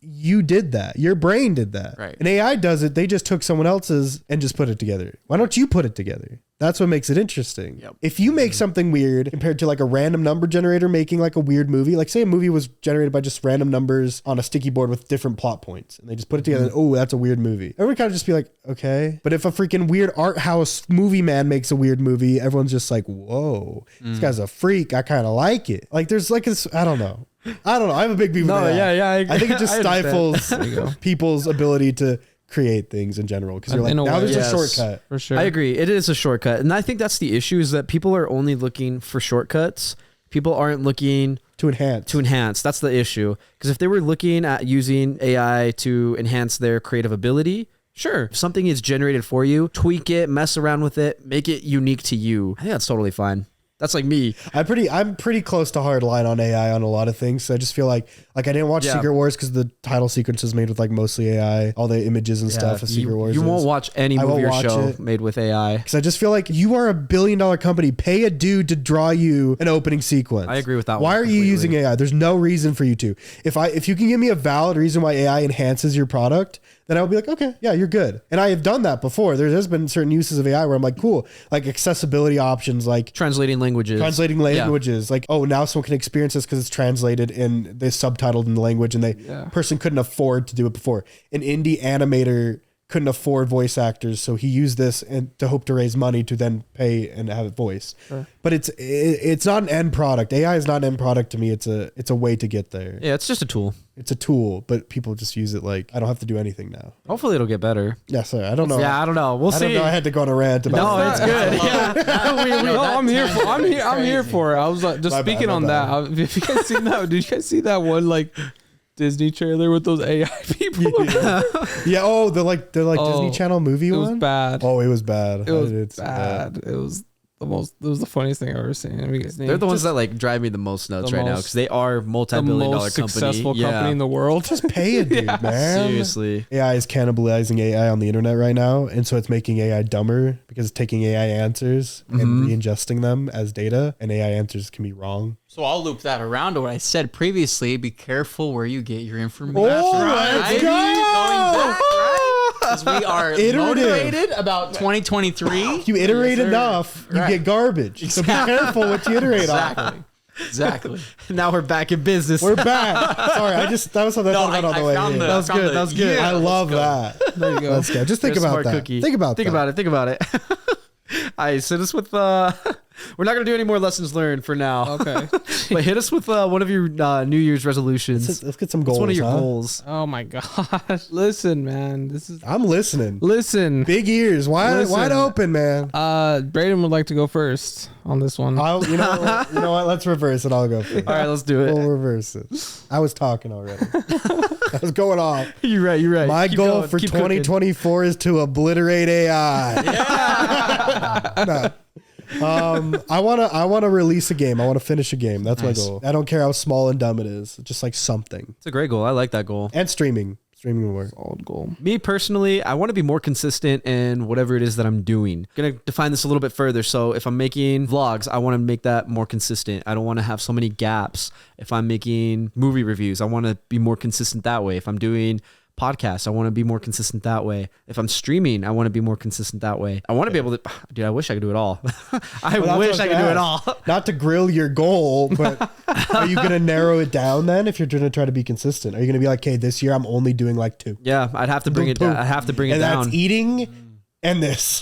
you did that. Your brain did that. Right. And AI does it. They just took someone else's and just put it together. Why don't you put it together? That's what makes it interesting. Yep. If you make something weird compared to like a random number generator making like a weird movie, like say a movie was generated by just random numbers on a sticky board with different plot points and they just put it together and, oh, that's a weird movie. Everyone kind of just be like, okay. But if a freaking weird art house movie man makes a weird movie, everyone's just like, whoa, this guy's a freak. I kind of like it. Like there's like this, I don't know. I have a big beef with that. I think it just stifles people's ability to create things in general because you're like, now there's a shortcut. For sure. I agree. It is a shortcut. And I think that's the issue is that people are only looking for shortcuts. People aren't looking To enhance. That's the issue. Because if they were looking at using AI to enhance their creative ability, sure. If something is generated for you, tweak it, mess around with it, make it unique to you. I think that's totally fine. That's like me. I'm pretty close to hard line on AI on a lot of things. So I just feel like I didn't watch Secret Wars because the title sequence is made with like mostly AI, all the images and stuff of Secret Wars. You won't watch any movie or show made with AI. Because I just feel like you are $1 billion company. Pay a dude to draw you an opening sequence. I agree with that. Why are you using AI? There's no reason for you to. If you can give me a valid reason why AI enhances your product, then I'll be like, okay, yeah, you're good. And I have done that before. There has been certain uses of AI where I'm like, cool, like accessibility options, like translating languages. Like, oh, now someone can experience this because it's translated and they subtitled in the language and person couldn't afford to do it before. An indie animator couldn't afford voice actors, so he used this and to hope to raise money to then pay and have it voiced. Sure. But it's not an end product. AI is not an end product to me. It's a way to get there. Yeah, it's just a tool. It's a tool, but people just use it like I don't have to do anything now. Hopefully it'll get better. Yeah, sorry, I don't know. Yeah, I don't know. We'll see. I don't know. I had to go on a rant about. No, it's good. Yeah, I'm here for it. I was like, just speaking on that. If you guys seen that, did you guys see that one like Disney trailer with those AI people? Yeah. Oh, they're like Disney Channel movie one. It was bad. Oh, it was bad. It was bad. It was the funniest thing I've ever seen. I mean, they're the ones that like drive me the most nuts right now because they are multi-billion-dollar company. Successful company in the world. Just pay a dude, man. Seriously. AI is cannibalizing AI on the internet right now, and so it's making AI dumber because it's taking AI answers and re-ingesting them as data, and AI answers can be wrong. So I'll loop that around to what I said previously. Be careful where you get your information. Let's go! Going back, because we are motivated about 2023. You iterate enough, you get garbage. Exactly. So be careful what you iterate on. Exactly. Now we're back in business. We're back. Sorry, that was something I thought about on the way in. That was good. That was good. I love that. There you go. Let's go. Just think about that. Cookie. Think about it. All right, so this with we're not gonna do any more lessons learned for now. Okay. But hit us with one of your New Year's resolutions. Let's get some goals. What's one of your goals? Oh my gosh. Listen, man. I'm listening. Listen. Big ears, wide open, man. Braden would like to go first on this one. You know what? Let's reverse it. I'll go first. All right, let's do it. We'll reverse it. I was talking already. I was going off. You're right. My Keep goal going. for Keep 2024 is to obliterate AI. Yeah. I want to release a game. I want to finish a game. That's my goal. I don't care how small and dumb it is. Just like something. It's a great goal. I like that goal. And streaming streaming work? Solid goal. Me personally, I want to be more consistent in whatever it is that I'm doing. Gonna define this a little bit further. So if I'm making vlogs, I want to make that more consistent. I don't want to have so many gaps. If I'm making movie reviews, I want to be more consistent that way. If I'm doing podcasts, I want to be more consistent that way. If I'm streaming, I want to be more consistent that way. I want to be able to, dude, I wish I could do it all. I wish I could do it all. Not to grill your goal, but are you going to narrow it down then if you're going to try to be consistent? Are you going to be like, okay, this year I'm only doing like 2? Yeah, I'd have to bring it down. I have to bring it down. And that's eating and this.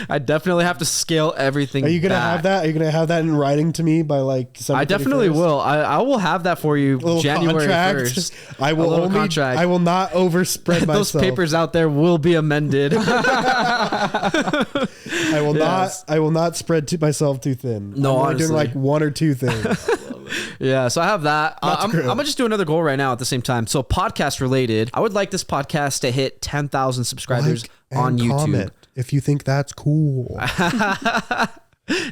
I definitely have to scale everything. Are you gonna back. have that? Are you gonna have that in writing to me by like December I definitely 31st? will. I will have that for you January Contract. 1st. I will only. Contract. I will not overspread myself. Those papers out there will be amended. I will not. I will not spread myself too thin. No, I'm only honestly. doing like 1 or 2 things. Yeah, so I have that. I'm gonna just do another goal right now at the same time. So podcast related, I would like this podcast to hit 10,000 subscribers on YouTube. Comment if you think that's cool.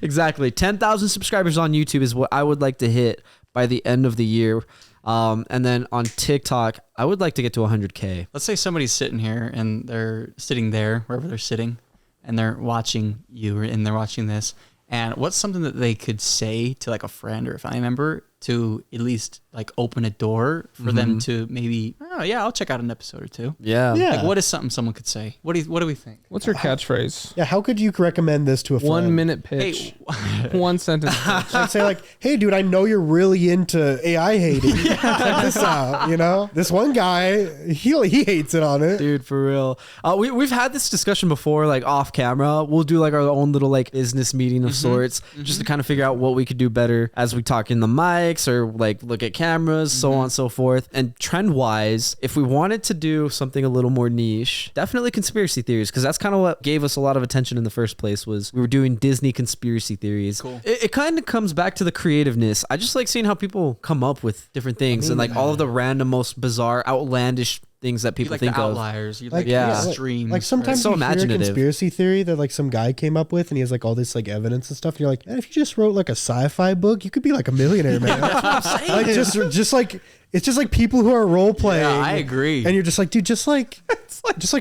Exactly, 10,000 subscribers on YouTube is what I would like to hit by the end of the year. And then on TikTok, I would like to get to 100K. Let's say somebody's sitting here and they're sitting there, wherever they're sitting, and they're watching you and they're watching this. And what's something that they could say to like a friend or a family member to at least like open a door for them to maybe, oh yeah, I'll check out an episode or 2. Yeah. Like what is something someone could say? What do we think? What's your catchcheck? Yeah, how could you recommend this to a friend? 1 minute pitch. Hey, 1 sentence. pitch. Like say like, hey dude, I know you're really into AI hating. Check this out. You know, this one guy, he hates it on it. Dude, for real. We've had this discussion before, like off camera. We'll do like our own little like business meeting of sorts, just to kind of figure out what we could do better as we talk in the mics or like look at cameras, so on and so forth. And trend wise, if we wanted to do something a little more niche, definitely conspiracy theories, because that's kind of what gave us a lot of attention in the first place. Was we were doing Disney conspiracy theories. Cool. It kind of comes back to the creativeness. I just like seeing how people come up with different things and like all of the random, most bizarre, outlandish things that people like think the of. outliers, you Like, like yeah. extremes. Like sometimes It's so you hear a imaginative. conspiracy theory that like some guy came up with and he has like all this like evidence and stuff. And you're like, man, if you just wrote like a sci-fi book, you could be like a millionaire, man. Like just like it's just like people who are role playing. Yeah, I agree. And you're just like, dude, just like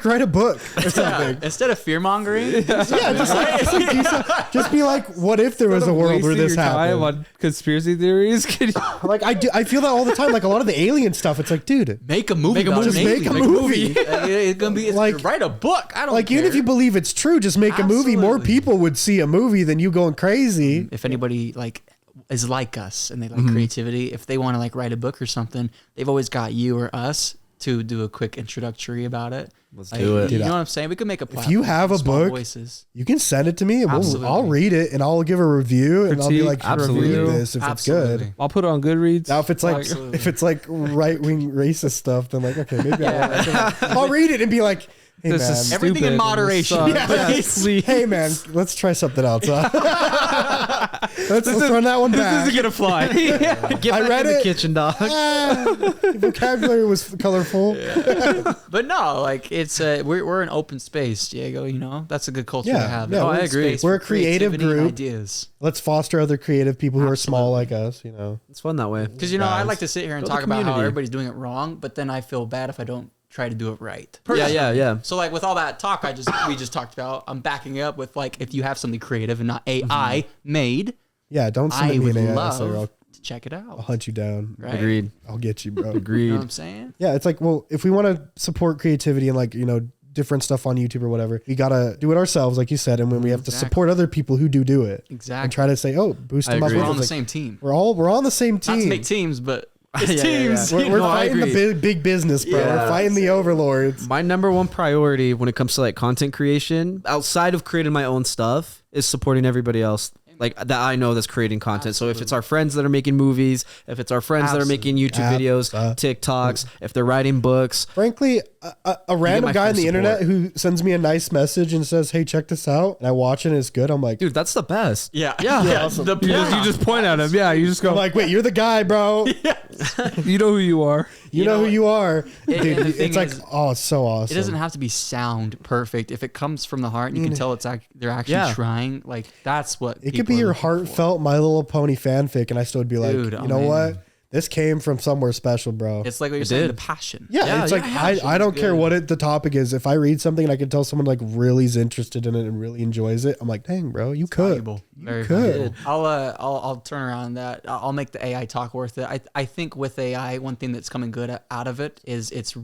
write a book or something. Instead of fear mongering, Yeah, just be like, what if there was a world where this happened? On conspiracy theories. Like I feel that all the time. Like a lot of the alien stuff. It's like, dude, make a movie. Make a about movie. an Just make a alien. movie. It's gonna be Like- write a book. I don't like care. even if you believe it's true, just make a movie. More Absolutely. people would see a movie than you going crazy. if anybody like is like us and they like creativity, if they want to like write a book or something, they've always got you or us to do a quick introductory about it. Let's Like, do it. You Dude, know what I'm saying? We could make a platform. you have for a small book, voices. You can send it to me, and Absolutely. I'll read it, and I'll give a review, and I'll be Critique, like, absolutely. read this if it's Absolutely. good. I'll put it on Goodreads. Now, if it's like Absolutely. if it's like right wing racist stuff, then like okay, maybe I'll read it and be like, hey This man, is Everything in stupid and moderation. this sucks. yeah, hey man, let's try something else. Let's run that one back. This is gonna fly. Get I back read in the it. kitchen, dog. The vocabulary was colorful. But no, like it's we're an open space, Diego. You know that's a good culture Yeah, to have. yeah, An I open agree. space We're for a creative creativity and group. Ideas. Let's foster other creative people who are small like us. You know, It's fun that way. Because I Guys. like to sit here and Build a talk about how community. everybody's doing it wrong, but then I feel bad if I don't try to do it right. Yeah. So like with all that talk we just talked about, I'm backing it up with like if you have something creative and not AI made, yeah, don't I submit me would an AI love essay or I'll to check it I'll out. hunt you down. Right? Agreed. I'll get you, bro. You know Agreed. what I'm saying? Yeah, it's like, well, if we want to support creativity and like, you know, different stuff on YouTube or whatever, we gotta do it ourselves, like you said, and when we have to Exactly. support other people who do it, and Exactly. try to say, oh, boost I them up. agree. We're on the It's like, same team. we're on the same Not to team. make teams, but it's Yeah, yeah, teams. yeah. We're No, I fighting the agree. big business, bro. Yeah. We're fighting the overlords. My number one priority when it comes to like content creation, outside of creating my own stuff, is supporting everybody else like that I know that's creating content. So if it's our friends that are making movies, if it's our friends that are making YouTube videos, TikToks, if they're writing books, Frankly, a random my guy on full the internet support. who sends me a nice message and says, hey, check this out, and I watch it and it's good, I'm like, dude, that's the best. Yeah. Yeah. awesome. You just point at him. Yeah, you just go. I'm like, wait, you're the guy, bro. You know who you are. You know who you are. and Dude, the thing it's like, is, oh, it's so awesome. It doesn't have to be sound perfect. If it comes from the heart and you can tell they're actually Yeah. trying, like that's what It could be your heartfelt My Little Pony fanfic, and I still would be like, Dude, you know what? this came from somewhere special, bro. It's like what you're saying, the passion. Yeah, it's like I don't care what the topic is. If I read something and I can tell someone like really is interested in it and really enjoys it, I'm like, dang, bro, you could. Very could. I'll turn around that. I'll make the AI talk worth it. I think with AI, one thing that's coming good out of it is it's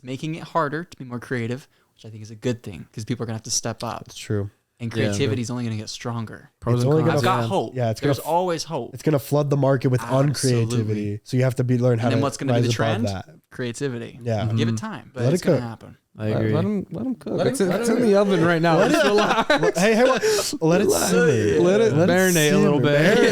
making it harder to be more creative, which I think is a good thing because people are gonna have to step up. It's true. And creativity is only going to get stronger. Pros and cons. I've got hope. Yeah, there's always hope. It's going to flood the market with uncreativity. So you have to learn how to. And then what's going to be the trend? That. Creativity. Yeah, give it time, but it's going to happen. I agree. Let him cook. It's in the oven right now. Just relax. Hey, let it simmer. Let it marinate a little bit.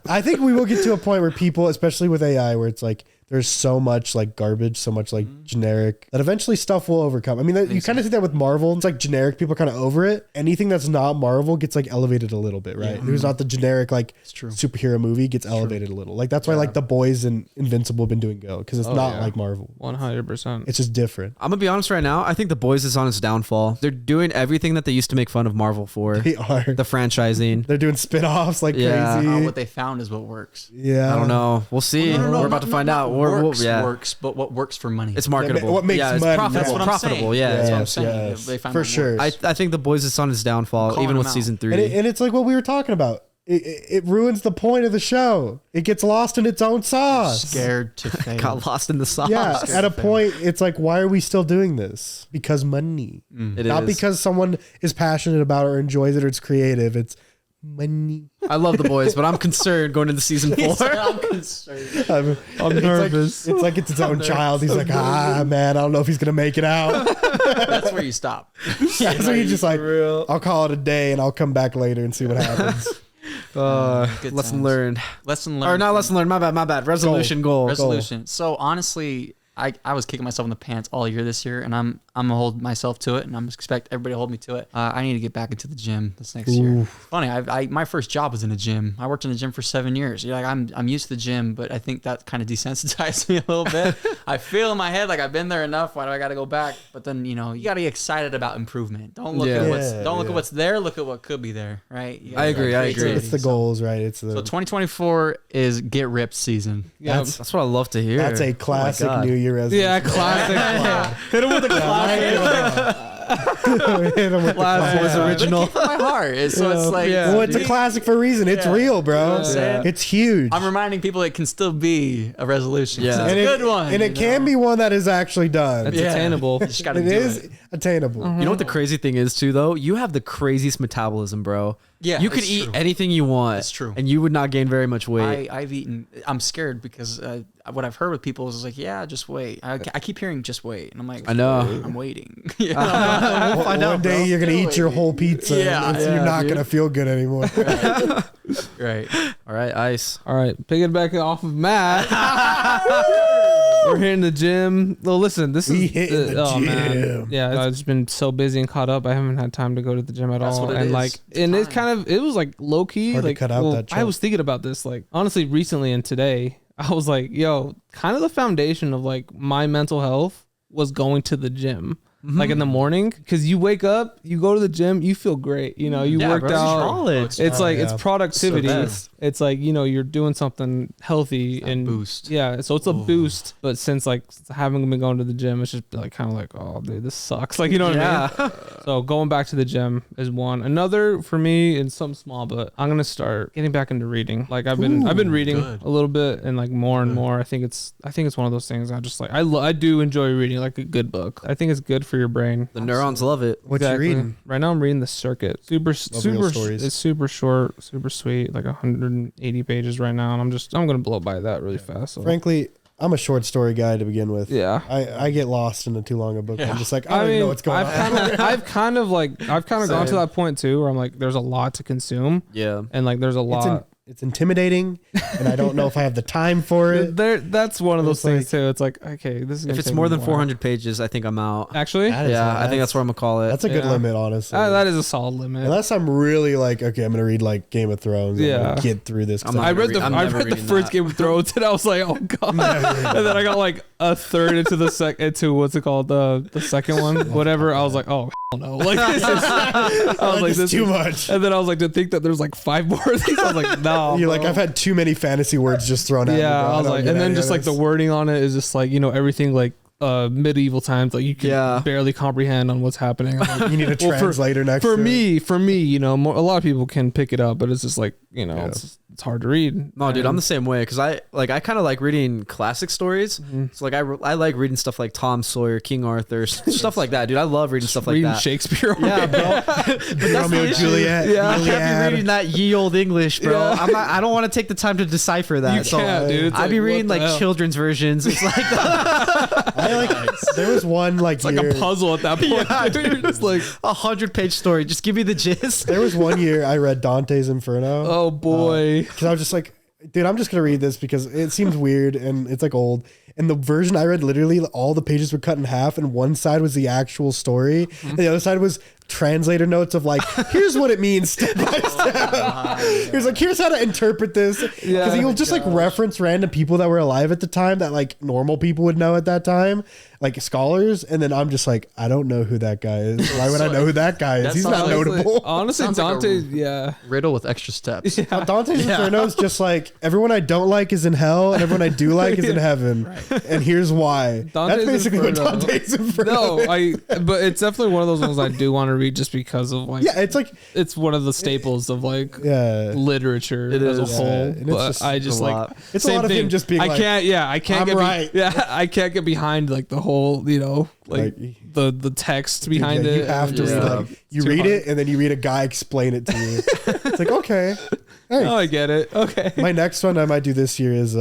I think we will get to a point where people, especially with AI, where it's like there's so much like garbage, so much like generic, that eventually stuff will overcome. I mean, you kind of see that with Marvel. It's like generic. People are kind of over it. Anything that's not Marvel gets like elevated a little bit, right? Who's not the generic like superhero movie gets elevated a little. Like that's why like The Boys and Invincible have been doing go because it's not like Marvel. 100%. It's just different. I'm gonna be honest right now. I think The Boys is on its downfall. They're doing everything that they used to make fun of Marvel for. They are. The franchising. They're doing spin-offs like crazy. What they found is what works. Yeah. I don't know. We'll see. We're about to find out. Works, but what works for money? It's marketable. What makes money? It's That's what I'm profitable. saying. Yeah. That's what I'm saying. They find for what sure. works. I think The Boys is on its downfall, even with season 3. And it's like what we were talking about. It ruins the point of the show. It gets lost in its own sauce. Scared to fail. Got lost in the sauce. Yeah, at a point, it's like, why are we still doing this? Because money. Not because someone is passionate about it or enjoys it or it's creative. It's money. I love The Boys, but I'm concerned going into season 4. I'm concerned. I'm nervous. It's like it's its own child. He's like, man, I don't know if he's gonna make it out. That's where you stop. That's where you just like, I'll call it a day and I'll come back later and see what happens. Lesson learned. Lesson learned. Or not lesson learned. My bad. Resolution goal. Resolution. So honestly, I was kicking myself in the pants all year this year, and I'm gonna hold myself to it, and I'm expect everybody to hold me to it. I need to get back into the gym this next year. Funny, I my first job was in a gym. I worked in a gym for 7 years. You're like, I'm used to the gym, but I think that kind of desensitized me a little bit. I feel in my head like I've been there enough. Why do I got to go back? But then you gotta be excited about improvement. Don't look at what's there. Look at what could be there. Right? I agree. It's the goals, right? It's the. So 2024 is get ripped season. Yeah, that's what I love to hear. That's a classic New Year resolution. Yeah, classic. Hit him with a classic. Hit him with Classic was original. My heart. So it's like, well, it's a classic for a reason. It's real, bro. It's huge. I'm reminding people it can still be a resolution. Yeah. It's a good one. And it can be one that is actually done. It's attainable. You just gotta It do is it. attainable. You know what the crazy thing is too, though? You have the craziest metabolism, bro. Yeah, you could it's eat true. anything you want. It's true. And you would not gain very much weight. I've eaten. I'm scared because what I've heard with people is like, yeah, just wait. I keep hearing just wait, and I'm like, I know. I'm waiting. We'll find One day you're gonna eat your whole pizza. Yeah. and you're not gonna feel good anymore. Right. All right, Ice. All right, picking back off of Matt. We're here in the gym. Well, listen, We hitting the gym. Man. Yeah, I've just been so busy and caught up. I haven't had time to go to the gym at That's all. what it and is. like, It's and it's time. it was like low key. Hard to like, cut out that I chunk. was thinking about this, like, honestly, recently and today. I was like, yo, kind of the foundation of like my mental health was going to the gym. Like in the morning, because you wake up, you go to the gym, you feel great. You know, you worked out. It's like it's productivity. It's like, you're doing something healthy and boost. Yeah, so it's a boost. But since like having been going to the gym, it's just like kind of like, oh dude, this sucks. Like, you know what I mean? So going back to the gym is one. Another for me, and something small, but I'm gonna start getting back into reading. Like I've been reading a little bit and like more and more. I think it's one of those things. I just like I do enjoy reading like a good book. I think it's good for your brain. The neurons love it. What you reading? Right now I'm reading The Circuit. Super stories. It's super short, super sweet, like 180 pages right now, and I'm gonna blow by that really fast. So. Frankly, I'm a short story guy to begin with. Yeah. I get lost in a too long a book. I'm just like, I don't even know what's going on. I've kind of gone to that point too, where I'm like, there's a lot to consume. Yeah. And like, there's a lot. It's intimidating, and I don't know if I have the time for it. That's one of those things too. It's like, okay, this is. If it's more than 400 pages, I think I'm out. Actually, I think that's what I'm gonna call it. That's a good limit, honestly. That is a solid limit. Unless I'm really like, okay, I'm gonna read like Game of Thrones. Yeah. I'm gonna get through this. I'm I read never the reading first that. Game of Thrones and I was like, oh god. And then I got like a third into what's it called, the second one, whatever. I was like, oh hell no, like this is. I was like, this too is much. And then I was like, to think that there's like 5 more of these. I was like, no, no. You're like, I've had too many fantasy words just thrown at me. Yeah, bro. I was don't like, get and then any just of like the this. wording on it is just like, everything like medieval times, like you can barely comprehend on what's happening. Like, You need a translator next for to me, a lot of people can pick it up, but it's just like, it's hard to read. No, dude, I'm the same way because I kind of like reading classic stories. So like I like reading stuff like Tom Sawyer, King Arthur, stuff like that, dude. I love reading stuff like reading that. Shakespeare. Yeah, bro. But that's Romeo the and issue. Juliet. Yeah, I can't Iliad. be reading that ye old English, bro. Yeah. I don't want to take the time to decipher that. You can't, dude. It's I'd be like, reading what the like hell? children's versions. It's like There was one like It's like year. a puzzle at that point. Yeah, dude. You're just like, 100-page story. Just give me the gist. There was one year I read Dante's Inferno. oh boy. Because I was just like, dude, I'm just gonna read this because it seems weird and it's like old. And the version I read, literally all the pages were cut in half, and one side was the actual story, and the other side was translator notes of like, here's what it means step by step. He was like, here's how to interpret this. Because he'll just like reference random people that were alive at the time that like normal people would know at that time, like scholars. And then I'm just like, I don't know who that guy is. Why would I know who that guy is? that He's sounds not like- notable. Honestly, Sounds like a- Dante, yeah. Riddle with extra steps. Dante's Inferno is just like everyone I don't like is in hell and everyone I do like is in heaven. And here's why. Dante's That's basically Inferno. what Dante's Inferno No, is. but it's definitely one of those ones I do want to read just because of like, Yeah, it's like, it's one of the staples of like yeah. literature It as a is. whole. Yeah, and it's But just I just a like, lot. It's a same lot of him thing. just being I like, can't I'm get right. I can't get behind like the whole, like the text behind Yeah, it. you have to and read just, like, like, you too read hard. it and then you read a guy explain it to you. It's like, okay. Hey. Oh, I get it. Okay. My next one I might do this year is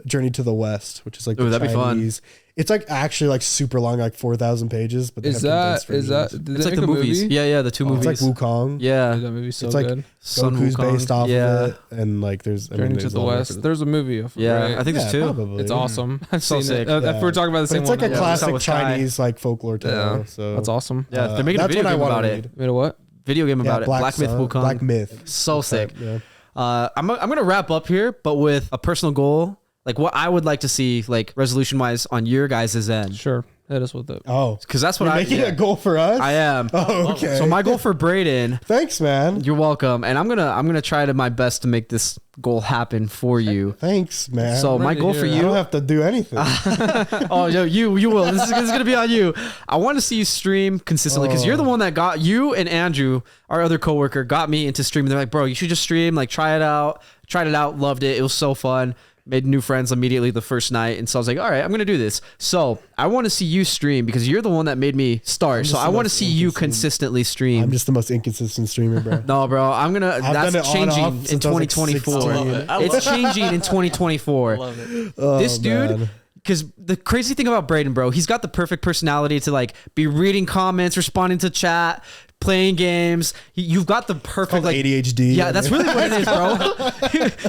Journey to the West, which is like Ooh, the that'd be fun. Chinese. It's like actually like super long, like 4,000 pages. But they Is have condensed that versions. did It's they like the make a movies. movie? Yeah, the two It's movies. like Wukong. Yeah, Dude, that movie's so It's like good. Sun Goku's Wukong. based off Yeah. of it, and like there's I mean, Journey to there's the a lot of West. references. There's a movie of it, Yeah, right? I think there's two. Probably. It's awesome. I've So seen sick. it. If we're talking about the But same it's like one, a Yeah. classic With Kai. Chinese like folklore tale. Yeah. So that's awesome. Yeah, they're making a that's video what I game wanna about read. it. Wait, what? Video game about it. Black Myth Sun- Wukong. Black Myth. So sick. Yeah. I'm gonna wrap up here, but with a personal goal, like what I would like to see, like resolution wise, on your guys' end, Sure. Hit us with it. Oh, because that's what you're I making a goal for us. I am. Oh, okay. So my goal for Braden, Thanks, man. you're welcome, and I'm gonna try to my best to make this goal happen for you. Thanks, man. So my ready to goal hear for it. I you, don't have to do anything. oh yo, you will. This is gonna be on you. I want to see you stream consistently because you're the one that got you and Andrew, our other coworker, got me into streaming. They're like, bro, you should just stream. Like, try it out. Tried it out. Loved it. It was so fun. Made new friends immediately the first night, and so I was like, all right, I'm gonna do this. So I want to see you stream because you're the one that made me start. So just I the want to most see you inconsistent. consistently I'm stream. just the most inconsistent streamer, bro. No, bro, I'm gonna. I've done That's it on changing off in since I was, like, 2024. 16. It's changing in 2024. Oh, This dude, man. because the crazy thing about Braden, bro, he's got the perfect personality to like be reading comments, responding to chat, playing games. You've got the perfect Called like ADHD. Yeah, that's really what it is, bro.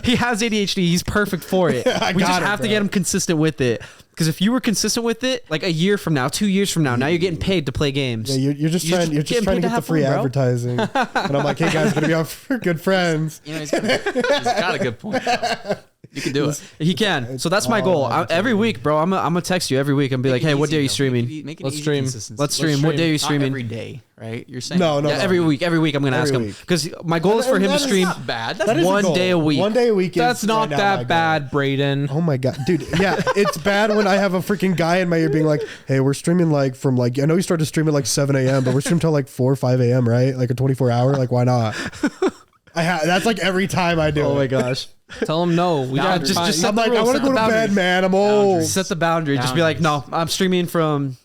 He has ADHD. He's perfect for it. I We just got it, have to bro. get him consistent with it. Because if you were consistent with it, like a year from now, 2 years from now, now you're getting paid to play games. Yeah, you're just You're trying. just You're just getting trying to paid to get the have free fun, bro. advertising, and I'm like, hey guys, gonna be on for Good Friends. You know, he's got a good point. You can do it. He can. So that's my all goal. advertising. Every week, bro, I'm gonna text you every week and be like, hey, what day are you streaming? Let's stream. Let's stream. What day are you Not streaming? every day, right? You're saying No, no, Yeah, no. every week. Every week, I'm gonna ask Every him week. because my goal is for And him to that is stream. Not bad. That's That is a one goal. day a week. 1 day a week. That's is not right now my that goal. bad, Braden. Oh my god, dude. Yeah, it's bad when I have a freaking guy in my ear being like, "Hey, we're streaming like from like I know you started to stream at like 7 a.m., but we're streaming till like 4 or 5 a.m. Right? Like a 24-hour. Like why not?" That's like every time I do. Oh it. my gosh. Tell him no. We got just time. set I'm the like, I rules, want to set go the to bed, boundaries. man. I'm old. Set the boundary. Just be like, no, I'm streaming from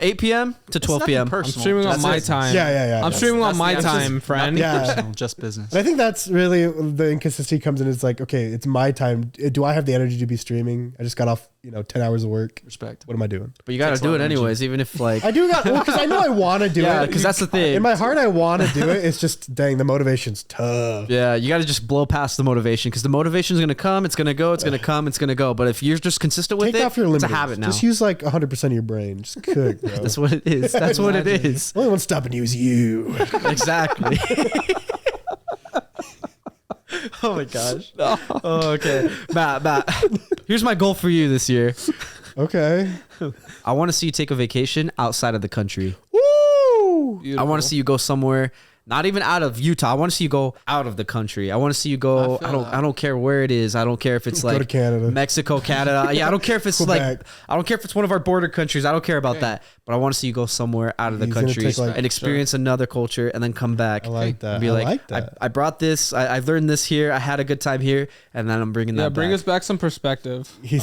8 p.m. to 12 p.m. I'm streaming on my time. Yeah. I'm streaming on my that's time, just friend. Yeah. Personal, just business. And I think that's really the inconsistency comes in. It's like, okay, it's my time. Do I have the energy to be streaming? I just got off, 10 hours of work. Respect. What am I doing? But you got to Takes a do lot it of energy. anyways, even if like. I do got because I know I want to do Yeah, it. because that's the thing. In my heart, I want to do it. It's just, dang, the motivation's tough. Yeah, you got to just blow past the motivation because the motivation is going to come, it's going to go, it's going to come, it's going to go. But if you're just consistent with Take it, off your it's limits. a habit now. Just use like 100% of your brain. Just cook, bro. That's what it is. That's what it is. The only one stopping you is you. Exactly. Oh my gosh. Oh, okay. Matt, here's my goal for you this year. Okay. I want to see you take a vacation outside of the country. Woo! I want to see you go somewhere Not even out of Utah. I want to see you go out of the country. I want to see you go. I don't care where it is. I don't care if it's Go to like Canada. Mexico, Canada. Yeah, I don't care if it's like I don't care if it's one of our border countries. I don't care about that. But I want to see you go somewhere out of the country and experience another culture and then come back. I like that. Be like, I brought this. I learned this here. I had a good time here, and then I'm bringing that. Bring back. us back some perspective. You're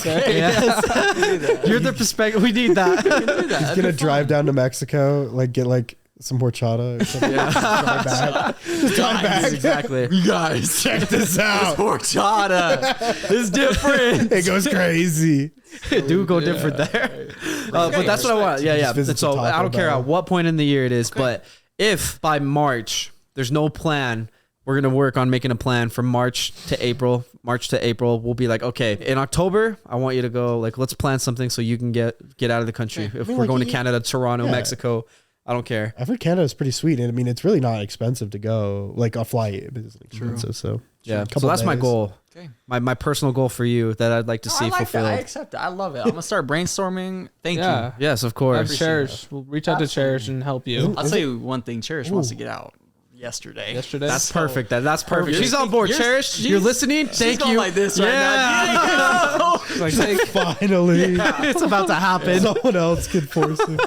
the perspective. We need that. He's gonna drive down to Mexico, like get like some horchata or something. Drive back. Just drive back. Exactly. You guys, Check this out. horchata. It's different. It goes crazy. Do go different there. But that's what I want. Yeah. So I don't care at what point in the year it is, but if by March there's no plan, we're going to work on making a plan from March to April. We'll be like, okay, in October, I want you to go, like, let's plan something so you can get out of the country. If we're going to Canada, Toronto, Mexico, I don't care. I've heard Canada is pretty sweet. And I mean, it's really not expensive to go, like a flight. It isn't expensive. So yeah, so that's my goal. Okay. My personal goal for you that I'd like to see fulfilled. I accept it. I love it. I'm going to start brainstorming. Thank you. Yes, of course. Cherish. We'll reach out to Cherish and help you. I'll tell you one thing. Cherish wants to get out. Yesterday. That's perfect. That's perfect. She's on board. Cherish, you're listening. Thank you. Like this right now. Like, finally, it's about to happen. Someone else could force it.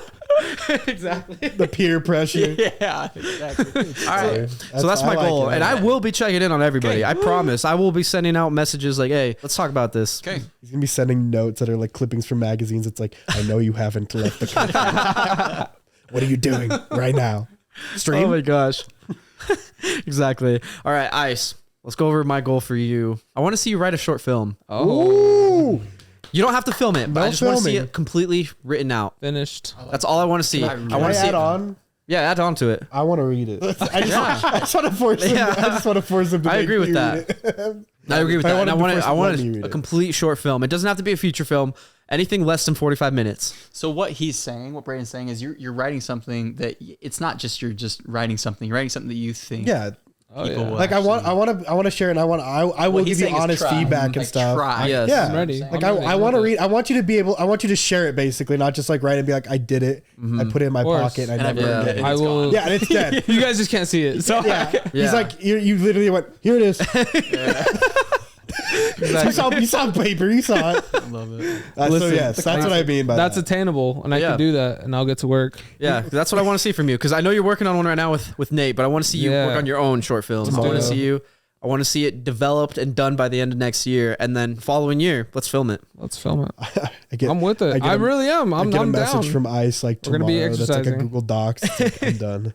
Exactly. The peer pressure. Yeah, exactly. All right. So that's my goal. And I will be checking in on everybody. I promise. I will be sending out messages like, hey, let's talk about this. Okay. He's going to be sending notes that are like clippings from magazines. It's like, I know you haven't left the country. What are you doing right now? Stream? Oh my gosh. Exactly. All right, Ice. Let's go over my goal for you. I want to see you write a short film. Oh. You don't have to film it, but I just want to see it completely written out. Finished. That's all I want to see. I want to see add on. Yeah, add on to it. I want to read it. I just want to force him. I just want to force him to. I agree with that. I agree with that. And I want a complete short film. It doesn't have to be a feature film. Anything less than 45 minutes. So what Brandon's saying is you're writing something that it's not just you're just writing something. You're writing something that you think. Yeah. People will like actually, I want to share, and I will give you honest feedback and stuff. Yes. Yeah. I'm ready. Like I want to read. I want you to share it basically, not just like write and be like, I did it. I put it in my pocket. And I never read it. I will. Yeah, and it's dead. You guys just can't see it. So yeah. He's like, you literally went, here it is. Exactly. You saw paper. You saw it. I love it. So yes, that's what I mean by that's that. attainable, and I can do that, and I'll get to work. Yeah, that's what I want to see from you, because I know you're working on one right now with Nate, but I want to see you work on your own short films. I want to see it developed and done by the end of next year, and then following year, let's film it. I'm with it. I really am. I'm get a down. message from Ice like tomorrow. We're gonna be exercising. That's like a Google Docs. It's like, I'm done.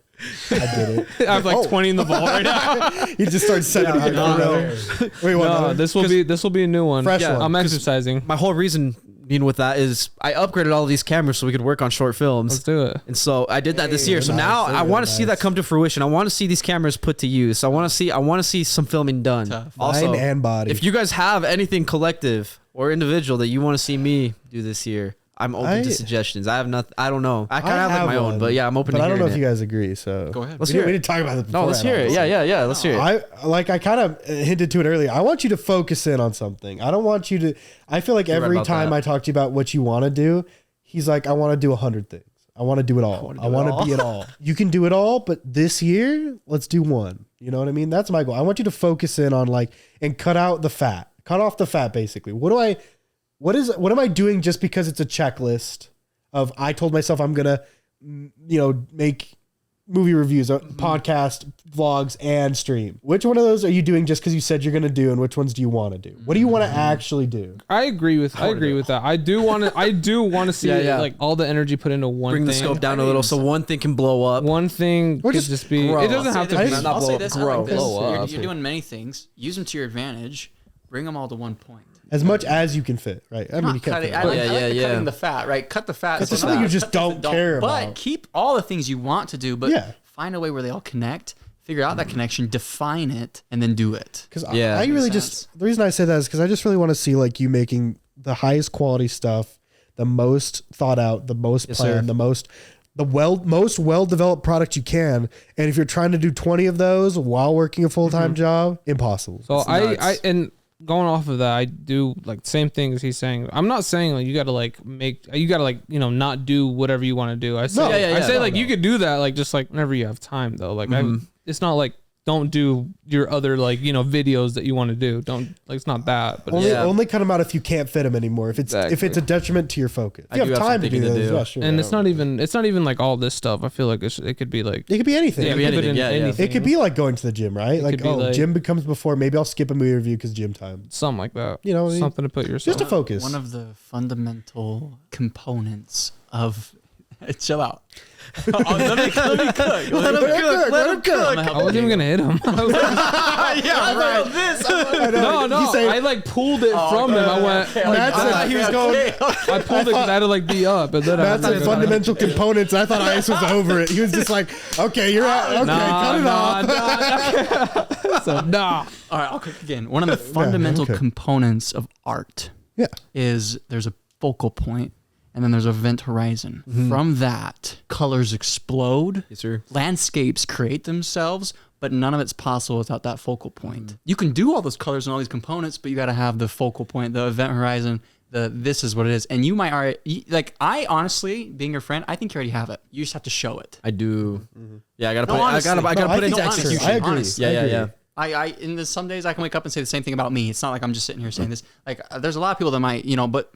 I did it. I have like 20 in the ball right now. You just start sending Wait, what? No, this will be a new one. Fresh one. I'm exercising. My whole reason being with that is I upgraded all of these cameras so we could work on short films. Let's do it. And so I did that this year. So now I want to see that come to fruition. I want to see these cameras put to use. I want to see some filming done. Also, mind and body. If you guys have anything collective or individual that you want to see me do this year, I'm open to suggestions. I have nothing. I don't know. I kind of have like my own, but yeah, I'm open to hearing it. But I don't know if you guys agree. So go ahead. Let's hear it. We didn't talk about it before. No, let's hear it. Yeah. Let's hear it. I kind of hinted to it earlier. I want you to focus in on something. I don't want you to. I feel like every time I talk to you about what you want to do, he's like, I want to do 100 things. I want to do it all. I want to be it all. You can do it all, but this year, let's do one. You know what I mean? That's my goal. I want you to focus in on and cut out the fat. Cut off the fat, basically. What am I doing just because it's a checklist of I told myself I'm going to, make movie reviews, podcast, vlogs, and stream. Which one of those are you doing just because you said you're going to do, and which ones do you want to do? What do you want to actually do? I agree with that. I do want to see like all the energy put into one thing. Bring the scope down a little so one thing can blow up. One thing could just be. Grow. It doesn't have to be. Not blow up. Grow. You're doing many things. Use them to your advantage. Bring them all to one point. As much as you can fit, right? I mean, you can't fit. I like cutting the fat, right? Cut the fat. Because there's something you just don't care about. But keep all the things you want to do, but find a way where they all connect. Figure out that connection, define it, and then do it. Because I really the reason I say that is because I just really want to see you making the highest quality stuff, the most thought out, the most planned, the most well-developed product you can. And if you're trying to do 20 of those while working a full-time job, impossible. So and going off of that, I do same thing as he's saying. I'm not saying you got to not do whatever you want to do. I say you could do that just whenever you have time though. it's not like don't do your other like videos that you want to do. Don't like it's not that. But only cut them out if you can't fit them anymore. If it's a detriment to your focus. If you have time to do those. Yeah, sure, and it's not even like all this stuff. I feel like it could be like it could be anything. Anything. It could be like going to the gym, right? Like gym becomes before. Maybe I'll skip a movie review because gym time. Something like that. Something to put yourself just to focus. One of the fundamental components of chill out. Let me cook. Let him cook. I wasn't even gonna hit him. Yeah, right. No. I like pulled it from him. I went. He was going. I pulled it because I had to like be up, and then That's the fundamental components. I thought Ice was over it. He was just like, okay, you're out. Okay, cut it off. So nah. All right, I'll cook again. One of the fundamental components of art is there's a focal point. And then there's a event horizon. Mm-hmm. From that, colors explode. Yes, sir. Landscapes create themselves, but none of it's possible without that focal point. Mm-hmm. You can do all those colors and all these components, but you got to have the focal point, the event horizon, this is what it is. And you might already, like, I honestly, being your friend, I think you already have it. You just have to show it. I do. Mm-hmm. Yeah, I got to put it into execution. I agree. Honestly. Yeah. In some days I can wake up and say the same thing about me. It's not like I'm just sitting here saying this. Like, there's a lot of people that might, but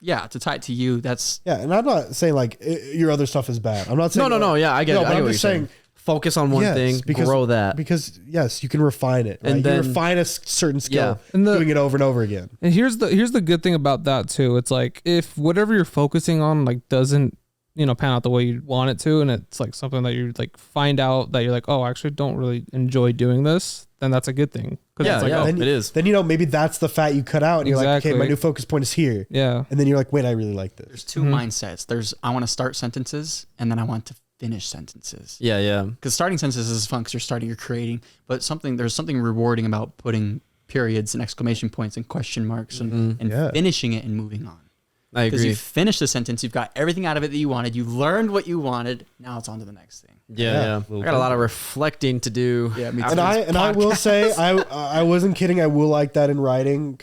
yeah, to tie it to you, that's... Yeah, and I'm not saying, like, your other stuff is bad. I'm not saying... No, yeah, I get it. But I'm just saying... Focus on one thing, grow that. Because, yes, you can refine it. Right? And then... You refine a certain skill, doing it over and over again. And here's the good thing about that, too. It's like, if whatever you're focusing on, like, doesn't, pan out the way you want it to, and it's, like, something that you, like, find out that you're like, oh, I actually don't really enjoy doing this, then that's a good thing. Yeah, it's like, it is. Then, maybe that's the fat you cut out, and you're like, okay, my new focus point is here. Yeah. And then you're like, wait, I really like this. There's two mindsets. There's, I want to start sentences, and then I want to finish sentences. Yeah. Because starting sentences is fun because you're creating, but there's something rewarding about putting periods and exclamation points and question marks and finishing it and moving on. I agree. Because you finished the sentence, you've got everything out of it that you wanted, you learned what you wanted, now it's on to the next thing. Yeah. I got a lot of reflecting to do. Yeah, me too. And I will say, I wasn't kidding. I will like that in writing.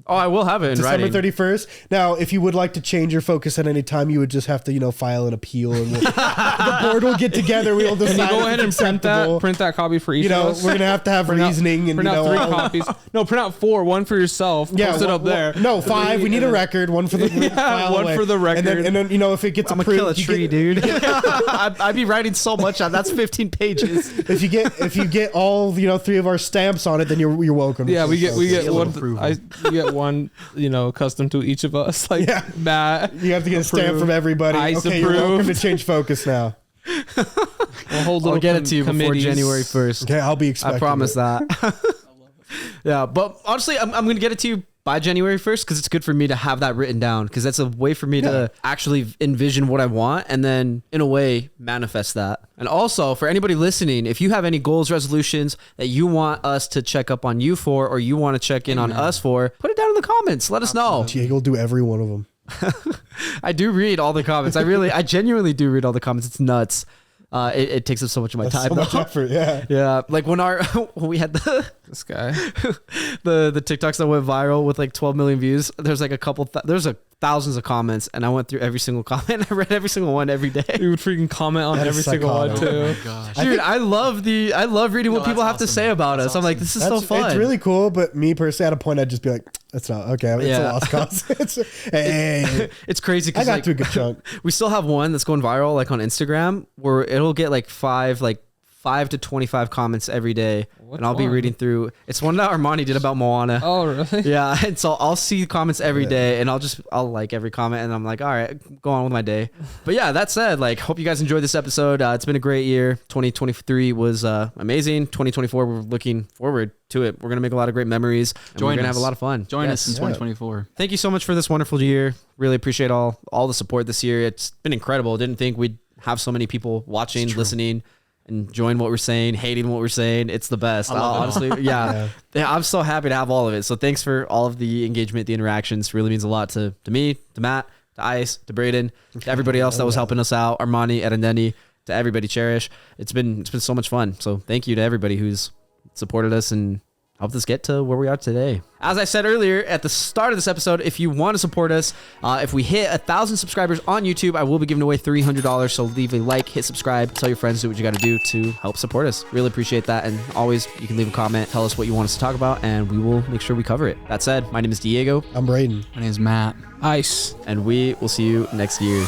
I will have it in December writing. 31st. Now, if you would like to change your focus at any time, you would just have to, file an appeal, and the board will get together. We'll decide. Can you go ahead and print that copy for each of us? We're gonna have reasoning and print out 3 copies. No, print out 4. 1 for yourself. Yeah, post it up there. No, 5. We need a record. 1 for the file one for the record. And then if it gets approved, I'm gonna kill a tree, dude. I'd be writing so much on that's 15 pages. If you get all 3 of our stamps on it, then you're welcome. Yeah, we get one. You get one. Custom to each of us. Like Matt, you have to get a stamp from everybody. Okay, you're welcome to change focus now. I'll get it to you before January 1st. Okay, I'll be expecting. I promise that. Yeah, but honestly, I'm gonna get it to you by January 1st because it's good for me to have that written down because that's a way for me to actually envision what I want and then in a way manifest that. And also for anybody listening, if you have any goals, resolutions that you want us to check up on you for or you want to check in on us for, put it down in the comments. Let us know. Diego will do every one of them. I do read all the comments. I genuinely do read all the comments. It's nuts. It takes up so much of my time. So much effort, yeah. Like when we had this guy, the TikToks that went viral with like 12 million views. There's like there's thousands of comments, and I went through every single comment. I read every single one every day. You would freaking comment on every single one too. Oh my gosh. Dude, I love reading what people have to say about us. I'm like, this is so fun. It's really cool, but me personally, at a point, I'd just be like, that's not okay. It's a lost cause. It's crazy because I got to a good chunk. We still have one that's going viral, like on Instagram, where it'll get like 5 to 25 comments every day. And I'll be reading through. It's one that Armani did about Moana. Oh, really? Yeah. And so I'll see comments every day and I'll like every comment and I'm like, all right, go on with my day. But yeah, that said, like, hope you guys enjoyed this episode. It's been a great year. 2023 was amazing. 2024, we're looking forward to it. We're going to make a lot of great memories. And we're going to have a lot of fun. Join us in 2024. Thank you so much for this wonderful year. Really appreciate all the support this year. It's been incredible. Didn't think we'd have so many people watching, listening, enjoying what we're saying, hating what we're saying. It's the best. Honestly, yeah. I'm so happy to have all of it. So thanks for all of the engagement, the interactions. Really means a lot to me, to Matt, to Ice, to Braden, to everybody else that was helping us out, Armani, Erendeni, to everybody, Cherish. It's been so much fun. So thank you to everybody who's supported us and helped us get to where we are today. As I said earlier at the start of this episode, if you want to support us, if we hit 1,000 subscribers on YouTube, I will be giving away $300. So leave a like, hit subscribe, tell your friends, do what you got to do to help support us. Really appreciate that. And always, you can leave a comment, tell us what you want us to talk about, and we will make sure we cover it. That said, my name is Diego. I'm Braden. My name is Matt. Ice. And we will see you next year.